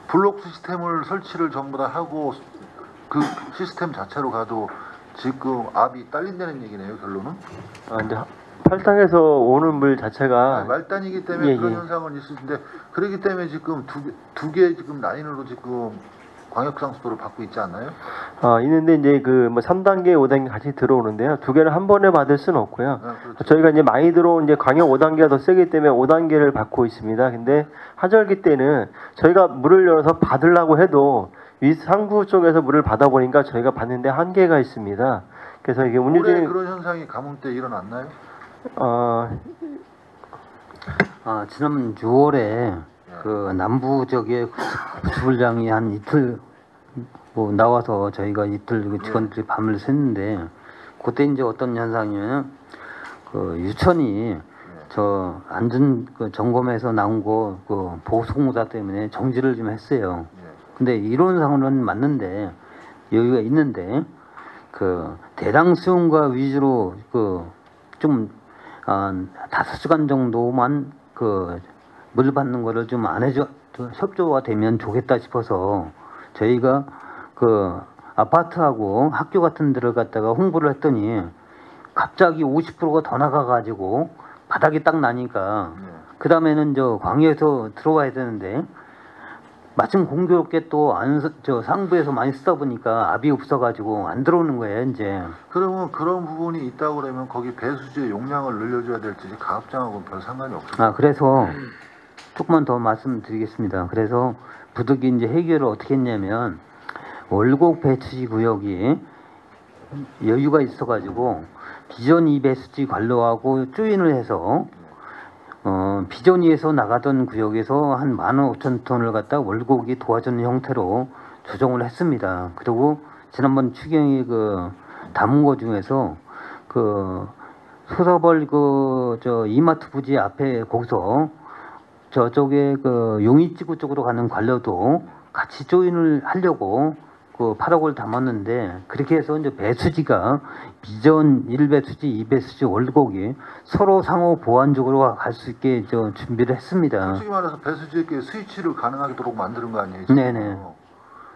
블록 시스템을 설치를 전부 다 하고 그 시스템 자체로 가도 지금 압이 딸린다는 얘기네요 결론은? 이제 팔당에서 오는 물 자체가 말단이기 때문에 그런 현상은 있을 텐데 그렇기 때문에 지금 두 개 지금 라인으로 지금 광역상수도를 받고 있지 않나요? 있는데 이제 그 뭐 3단계, 5단계 같이 들어오는데요. 두 개를 한 번에 받을 수는 없고요. 그렇죠. 저희가 이제 많이 들어온 이제 광역 5단계가 더 세기 때문에 5단계를 받고 있습니다. 근데 하절기 때는 저희가 물을 열어서 받으려고 해도 위 상부 쪽에서 물을 받아 보니까 저희가 받는데 한계가 있습니다. 그래서 이게 운유 올해 중인 그런 현상이 가뭄 때 일어났나요? 지난 6월에 그 남부 지역에 구수불량이 한 이틀 뭐 나와서 저희가 이틀 직원들이 밤을 샜는데 그때 이제 어떤 현상이냐면 그 유천이 저 안전 그 점검에서 나온 거 그 보수공사 때문에 정지를 좀 했어요. 근데 이론상으로는 맞는데 여유가 있는데 그 대량 수용과 위주로 그 좀 5시간 정도만 그 물 받는 거를 좀 안 해줘 협조가 되면 좋겠다 싶어서 저희가 그 아파트하고 학교 같은 데를 갖다가 홍보를 했더니 갑자기 50%가 더 나가가지고 바닥이 딱 나니까 그 다음에는 저 광역에서 들어와야 되는데 마침 공교롭게 또 상부에서 많이 쓰다 보니까 압이 없어가지고 안 들어오는 거예요 이제. 그러면 그런 부분이 있다고 그러면 거기 배수지의 용량을 늘려줘야 될지 가압장하고는 별 상관이 없어요. 그래서 조금만 더 말씀드리겠습니다. 그래서 부득이 이제 해결을 어떻게 했냐면 월곡 배수지 구역이 여유가 있어가지고 비전 2 배수지 관로하고 조인을 해서 비전위에서 나가던 구역에서 한 15,000톤을 갖다 월곡이 도와주는 형태로 조정을 했습니다. 그리고 지난번 추경이 그 담은 거 중에서 그 수서벌 저 이마트 부지 앞에 거기서 저쪽에 그 용인지구 쪽으로 가는 관료도 같이 조인을 하려고 그 8억을 담았는데, 그렇게 해서 이제 배수지가 이전 1배수지, 2배수지 올고기 서로 상호 보완적으로 갈 수 있게 저 준비를 했습니다. 솔직히 말해서 배수지에 스위치를 가능하도록 만드는 거 아니에요? 지금? 네네.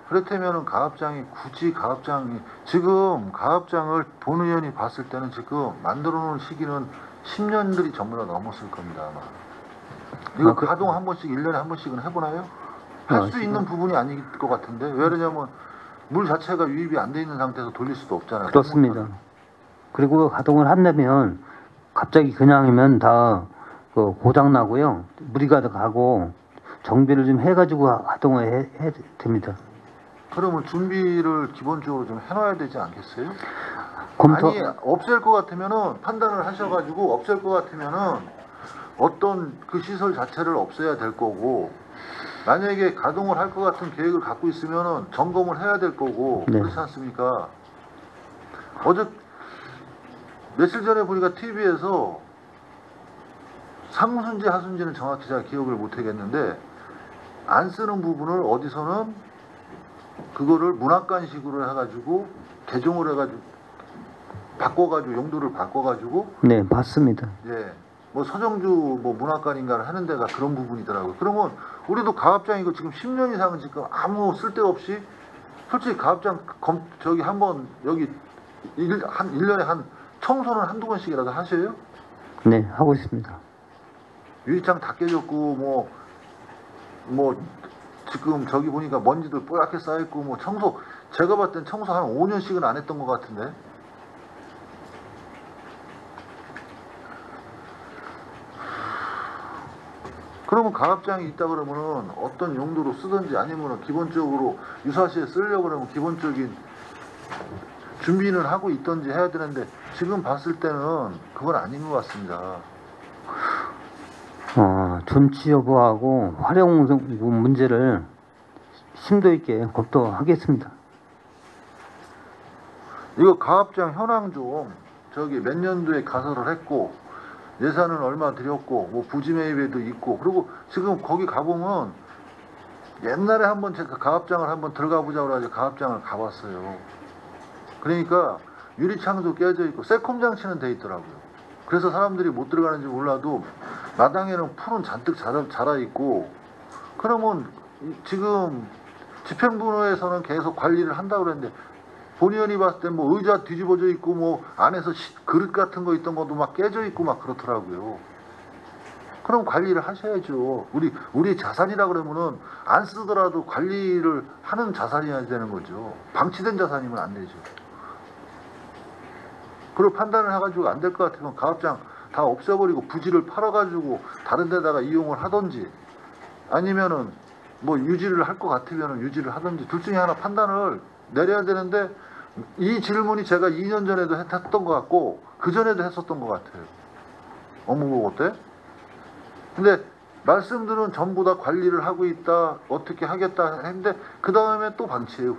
그렇다면은 가압장이 굳이 가압장이 지금 가압장을 본 의원이 봤을 때는 지금 만들어 놓은 시기는 10년들이 전부 다 넘었을 겁니다, 아마. 이거 가동 한 번씩 1년에 한 번씩은 해보나요? 할 수 있는 부분이 아닐 것 같은데. 왜 그러냐면 물 자체가 유입이 안 돼 있는 상태에서 돌릴 수도 없잖아요. 그렇습니다. 그리고 가동을 한다면 갑자기 그냥이면 다 그 고장 나고요. 무리가 가고 정비를 좀 해가지고 가동을 해야 됩니다. 그러면 준비를 기본적으로 좀 해놔야 되지 않겠어요? 검토. 아니 없앨 것 같으면은 판단을 하셔가지고 없앨 것 같으면은 어떤 그 시설 자체를 없애야 될 거고, 만약에 가동을 할 것 같은 계획을 갖고 있으면은 점검을 해야 될 거고. 네. 그렇지 않습니까? 어제 며칠 전에 보니까 TV에서 상순지 하순지는 정확히 제가 기억을 못 하겠는데, 안 쓰는 부분을 어디서는 그거를 문학관식으로 해가지고 개종을 해가지고 바꿔가지고 용도를 바꿔가지고, 네, 맞습니다. 예, 뭐 서정주 뭐 문학관인가를 하는 데가 그런 부분이더라고요. 그러면 우리도 가압장 이거 지금 10년 이상은 지금 아무 쓸데없이, 솔직히 가압장 저기 한번 여기 한 1년에 한 청소는 한두 번씩이라도 하셔요? 네, 하고 있습니다. 유리창 다 깨졌고 뭐 지금 저기 보니까 먼지들 뽀얗게 쌓여있고, 뭐 청소, 제가 봤을 땐 청소 한 5년씩은 안 했던 것 같은데. 그러면 가압장이 있다 그러면은 어떤 용도로 쓰든지, 아니면은 기본적으로 유사시에 쓰려고 그러면 기본적인 준비는 하고 있던지 해야 되는데, 지금 봤을 때는 그건 아닌 것 같습니다. 존치 여부하고 활용 문제를 심도 있게 검토하겠습니다. 이거 가압장 현황 좀 저기 몇 년도에 가설을 했고 예산은 얼마 들였고 뭐 부지 매입에도 있고, 그리고 지금 거기 가보면 옛날에 한번 제가 가압장을 한번 들어가 보자고 해서 가압장을 가봤어요. 그러니까 유리창도 깨져 있고 세콤 장치는 돼 있더라고요. 그래서 사람들이 못 들어가는지 몰라도 마당에는 풀은 잔뜩 자라 있고, 그러면 지금 집행부에서는 계속 관리를 한다고 그랬는데, 본 의원이 봤을 때 뭐 의자 뒤집어져 있고 뭐 안에서 그릇 같은 거 있던 것도 막 깨져 있고 막 그렇더라고요. 그럼 관리를 하셔야죠. 우리 자산이라 그러면은 안 쓰더라도 관리를 하는 자산이어야 되는 거죠. 방치된 자산이면 안 되죠. 그리고 판단을 해가지고 안 될 것 같으면 가압장 다 없애버리고 부지를 팔아가지고 다른 데다가 이용을 하든지, 아니면은 뭐 유지를 할 것 같으면은 유지를 하든지, 둘 중에 하나 판단을 내려야 되는데, 이 질문이 제가 2년 전에도 했던 것 같고 그 전에도 했었던 것 같아요. 업무보고 때. 근데 말씀들은 전부 다 관리를 하고 있다, 어떻게 하겠다 했는데 그 다음에 또 방치해요.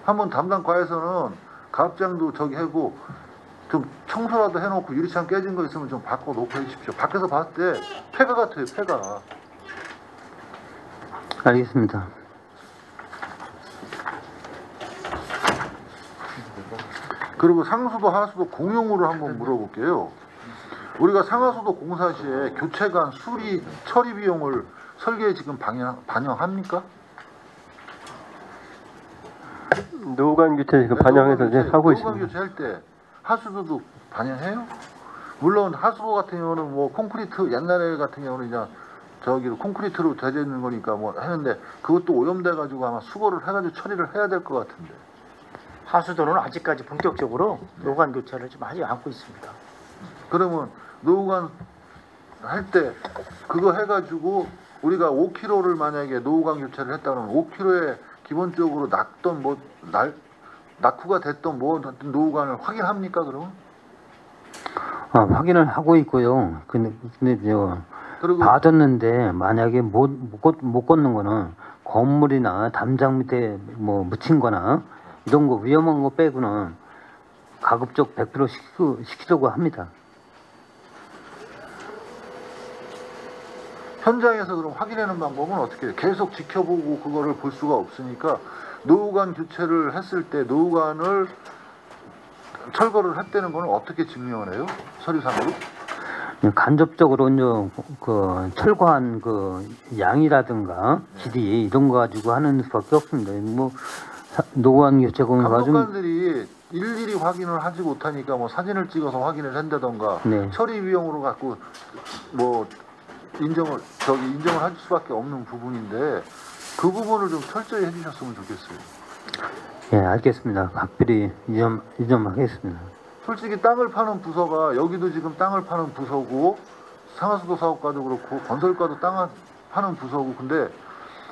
한번 담당 과에서는 가압장도 저기 하고 좀 청소라도 해놓고 유리창 깨진 거 있으면 좀 바꿔놓고 해주십시오. 밖에서 봤을 때 폐가 같아요, 폐가. 알겠습니다. 그리고 상수도 하수도 공용으로 한번 물어볼게요. 우리가 상하수도 공사 시에 교체관 수리 처리 비용을 설계에 지금 반영합니까? 노후관 교체 지금 반영해서 이제 하고 있습니다. 노후관 교체할 때 하수도도 반영해요? 물론 하수도 같은 경우는 뭐 콘크리트, 옛날에 같은 경우는 그냥 저기로 콘크리트로 되어 있는 거니까 뭐 하는데, 그것도 오염돼 가지고 아마 수거를 해가지고 처리를 해야 될 것 같은데. 하수도는 아직까지 본격적으로 노관 교체를 좀 하지 않고 있습니다. 그러면 노후관 할 때 그거 해가지고 우리가 5km를 만약에 노후관 교체를 했다 그러면 5km에 기본적으로 낙던 뭐 낙후가 됐던 뭐 노후관을 확인합니까 그럼? 확인을 하고 있고요. 근데 그리고 봐줬는데 만약에 못 걷는 거는 건물이나 담장 밑에 뭐 묻힌 거나 이런 거 위험한 거 빼고는 가급적 100% 시키려고 합니다. 현장에서 그럼 확인하는 방법은 어떻게 해요? 계속 지켜보고 그거를 볼 수가 없으니까 노후관 교체를 했을 때 노후관을 철거를 했다는 건 어떻게 증명을 해요? 서류상으로? 간접적으로 이제 그 철거한 그 양이라든가 길이 이런 거 가지고 하는 수밖에 없습니다. 뭐 노후관 교체 공사가 좀 감독관들이 일일이 확인을 하지 못하니까 뭐 사진을 찍어서 확인을 한다던가 네. 처리 비용으로 갖고 뭐 인정을 할 수밖에 없는 부분인데 그 부분을 좀 철저히 해주셨으면 좋겠어요. 예, 알겠습니다. 각별히 이 점 하겠습니다. 솔직히 땅을 파는 부서가 여기도 지금 땅을 파는 부서고 상하수도 사업가도 그렇고 건설가도 땅을 파는 부서고 근데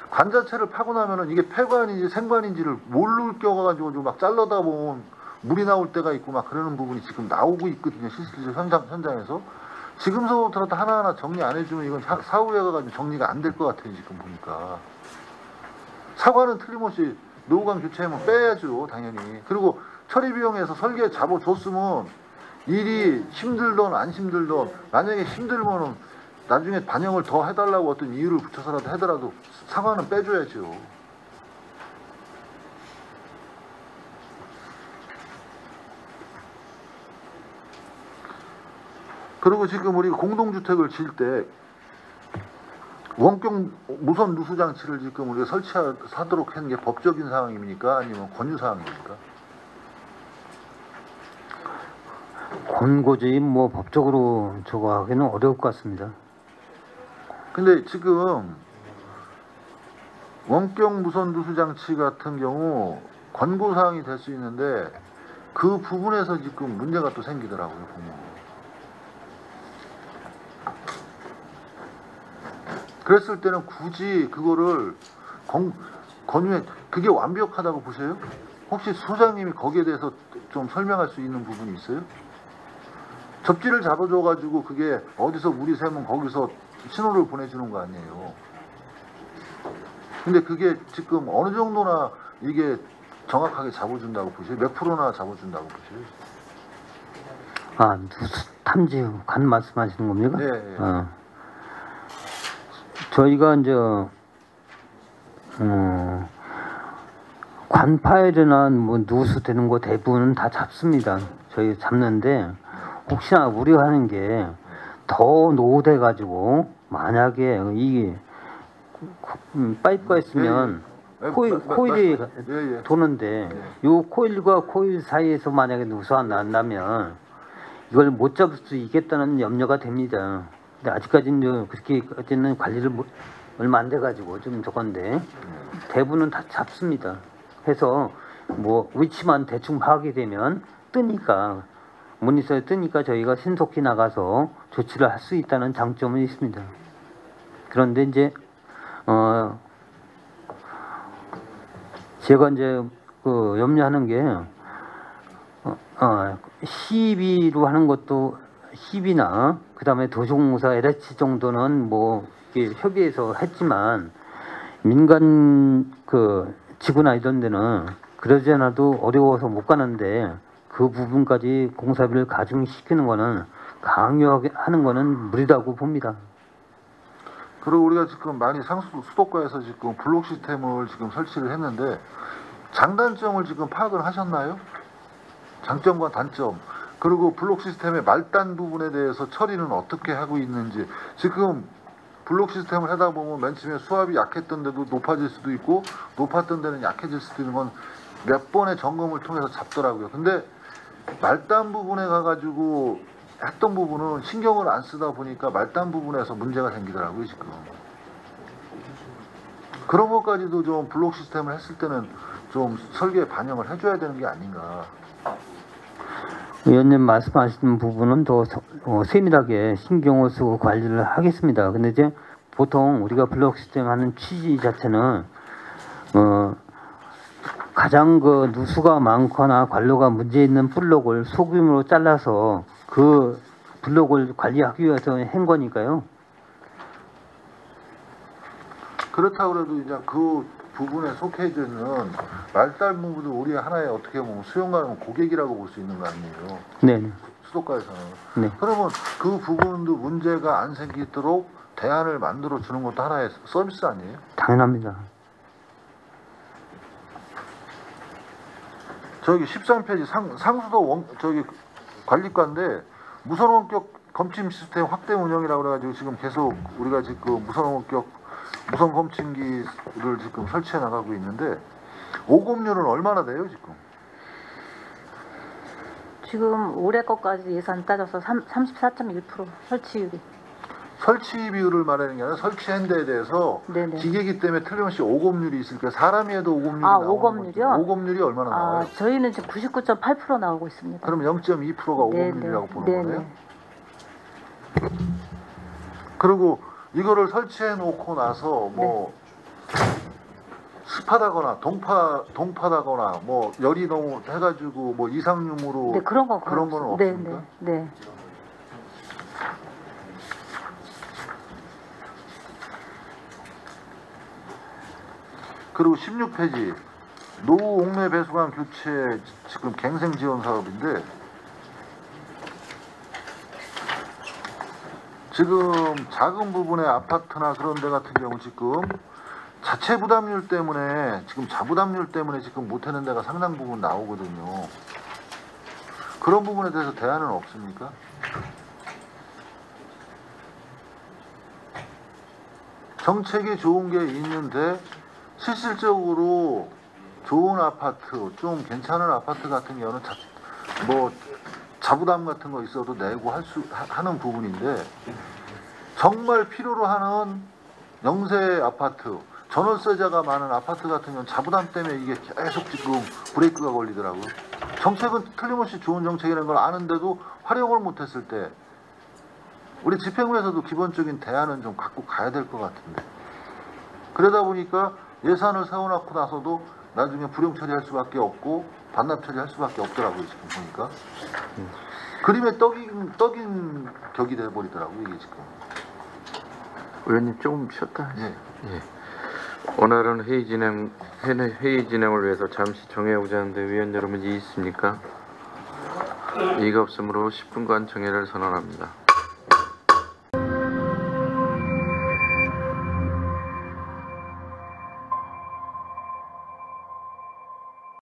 관 자체를 파고 나면은 이게 폐관인지 생관인지를 모를 껴가지고 막 잘라다 보면 물이 나올 때가 있고 막 그러는 부분이 지금 나오고 있거든요. 실질적 현장에서. 지금서부터 하나하나 정리 안 해주면 이건 사후에 가가지고 정리가 안 될 것 같아요. 지금 보니까. 사과는 틀림없이 노후관 교체하면 빼야죠. 당연히. 그리고 처리 비용에서 설계 잡아줬으면 일이 힘들던 안 힘들던 만약에 힘들면은 나중에 반영을 더 해달라고 어떤 이유를 붙여서라도 하더라도 사과는 빼줘야죠. 그리고 지금 우리 공동주택을 지을 때 원격 무선 누수 장치를 지금 우리가 설치하도록 하는 게 법적인 사항입니까? 아니면 권유 사항입니까? 권고지 뭐 법적으로 저거 하기는 어려울 것 같습니다. 근데 지금 원격 무선 누수 장치 같은 경우 권고 사항이 될 수 있는데 그 부분에서 지금 문제가 또 생기더라고요. 보면. 그랬을 때는 굳이 그거를 권유해 그게 완벽하다고 보세요? 혹시 소장님이 거기에 대해서 좀 설명할 수 있는 부분이 있어요? 접지를 잡아줘가지고 그게 어디서 물이 새면 거기서 신호를 보내주는 거 아니에요. 근데 그게 지금 어느 정도나 이게 정확하게 잡아준다고 보세요? 몇 프로나 잡아준다고 보세요? 아, 누수 탐지 관 말씀하시는 겁니까? 네. 네. 저희가 이제 관파일이나 뭐 누수 되는 거 대부분은 다 잡습니다. 저희 잡는데 혹시나 우려하는 게 더 노후돼 가지고 만약에 이게 파이프가 있으면 코일이 도는데 요 코일과 코일 사이에서 만약에 누수가 난다면 이걸 못 잡을 수 있겠다는 염려가 됩니다. 근데 아직까지는 그렇게까지는 관리를 얼마 안 돼가지고 좀 저건데 대부분은 다 잡습니다. 해서 뭐 위치만 대충 파악이 되면 뜨니까 모니터에 뜨니까 저희가 신속히 나가서 조치를 할 수 있다는 장점은 있습니다. 그런데 이제 제가 이제 그 염려하는 게 시비로 하는 것도 시비나 그다음에 도시공사 LH 정도는 뭐 이게 협의해서 했지만 민간 그 지구나 이런 데는 그러지 않아도 어려워서 못 가는데 그 부분까지 공사비를 가중시키는 거는 강요하게 하는 거는 무리라고 봅니다. 그리고 우리가 지금 많이 수도가에서 지금 블록 시스템을 지금 설치를 했는데 장단점을 지금 파악을 하셨나요? 장점과 단점 그리고 블록 시스템의 말단 부분에 대해서 처리는 어떻게 하고 있는지 지금 블록 시스템을 하다 보면 맨 처음에 수압이 약했던 데도 높아질 수도 있고 높았던 데는 약해질 수도 있는 건 몇 번의 점검을 통해서 잡더라고요. 근데 말단 부분에 가가지고 했던 부분은 신경을 안 쓰다 보니까 말단 부분에서 문제가 생기더라고요. 지금 그런 것까지도 좀 블록 시스템을 했을 때는 좀 설계에 반영을 해줘야 되는 게 아닌가. 의원님 말씀하시는 부분은 더 세밀하게 신경을 쓰고 관리를 하겠습니다. 근데 이제 보통 우리가 블록 시스템 하는 취지 자체는 가장 그 누수가 많거나 관로가 문제 있는 블록을 소규모로 잘라서 그 블록을 관리하기 위해서 한 거니까요. 그렇다고 해도 이제 그 부분에 속해져 있는 말달무도 우리 하나의 어떻게 보면 수용가는 고객이라고 볼 수 있는 거 아니에요. 네. 수도가에서는. 네. 그러면 그 부분도 문제가 안 생기도록 대안을 만들어 주는 것도 하나의 서비스 아니에요? 당연합니다. 저기 13페이지 상수도 저기 관리과인데 무선 원격 검침 시스템 확대 운영이라고 그래가지고 지금 계속 우리가 지금 무선 원격 무선 검침기를 지금 설치해 나가고 있는데 오급률은 얼마나 돼요 지금? 지금 올해 것까지 예산 따져서 34.1% 설치율이. 설치 비율을 말하는 게 아니라 설치한 데에 대해서 네네. 기계기 때문에 틀림없이 오급률이 있으니까 사람이 해도 오급률이 아, 나오는 오급률이요? 거죠. 오급률이 얼마나 나와요? 저희는 지금 99.8% 나오고 있습니다. 그럼 0.2%가 오급률이라고 보는 거네요? 그리고 이거를 설치해 놓고 나서 뭐 습하다거나 동파다거나 뭐 열이 너무 해가지고 뭐 이상유무로 네, 그런 건 거는 없습니까? 네. 그리고 16페이지 노후 옥내 배수관 교체 지금 갱생 지원 사업인데 지금 작은 부분의 아파트나 그런 데 같은 경우 지금 자체 부담률 때문에 지금 자부담률 때문에 지금 못하는 데가 상당 부분 나오거든요. 그런 부분에 대해서 대안은 없습니까? 정책이 좋은 게 있는데 실질적으로 좋은 아파트, 좀 괜찮은 아파트 같은 경우는 뭐 자부담 같은 거 있어도 내고 하는 부분인데 정말 필요로 하는 영세 아파트, 전월세자가 많은 아파트 같은 경우는 자부담 때문에 이게 계속 지금 브레이크가 걸리더라고요. 정책은 틀림없이 좋은 정책이라는 걸 아는데도 활용을 못했을 때 우리 집행부에서도 기본적인 대안은 좀 갖고 가야 될 것 같은데 그러다 보니까 예산을 세워놓고 나서도 나중에 불용 처리할 수밖에 없고 반납 처리할 수밖에 없더라고요. 지금 보니까 그림에 떡인 격이 돼버리더라고요. 이게 지금. 의원님 조금 쉬었다. 예. 오늘은 회의 진행을 위해서 잠시 정해오자 하는데 위원 여러분 이의 있습니까? 이의가 없으므로 10분간 정회를 선언합니다.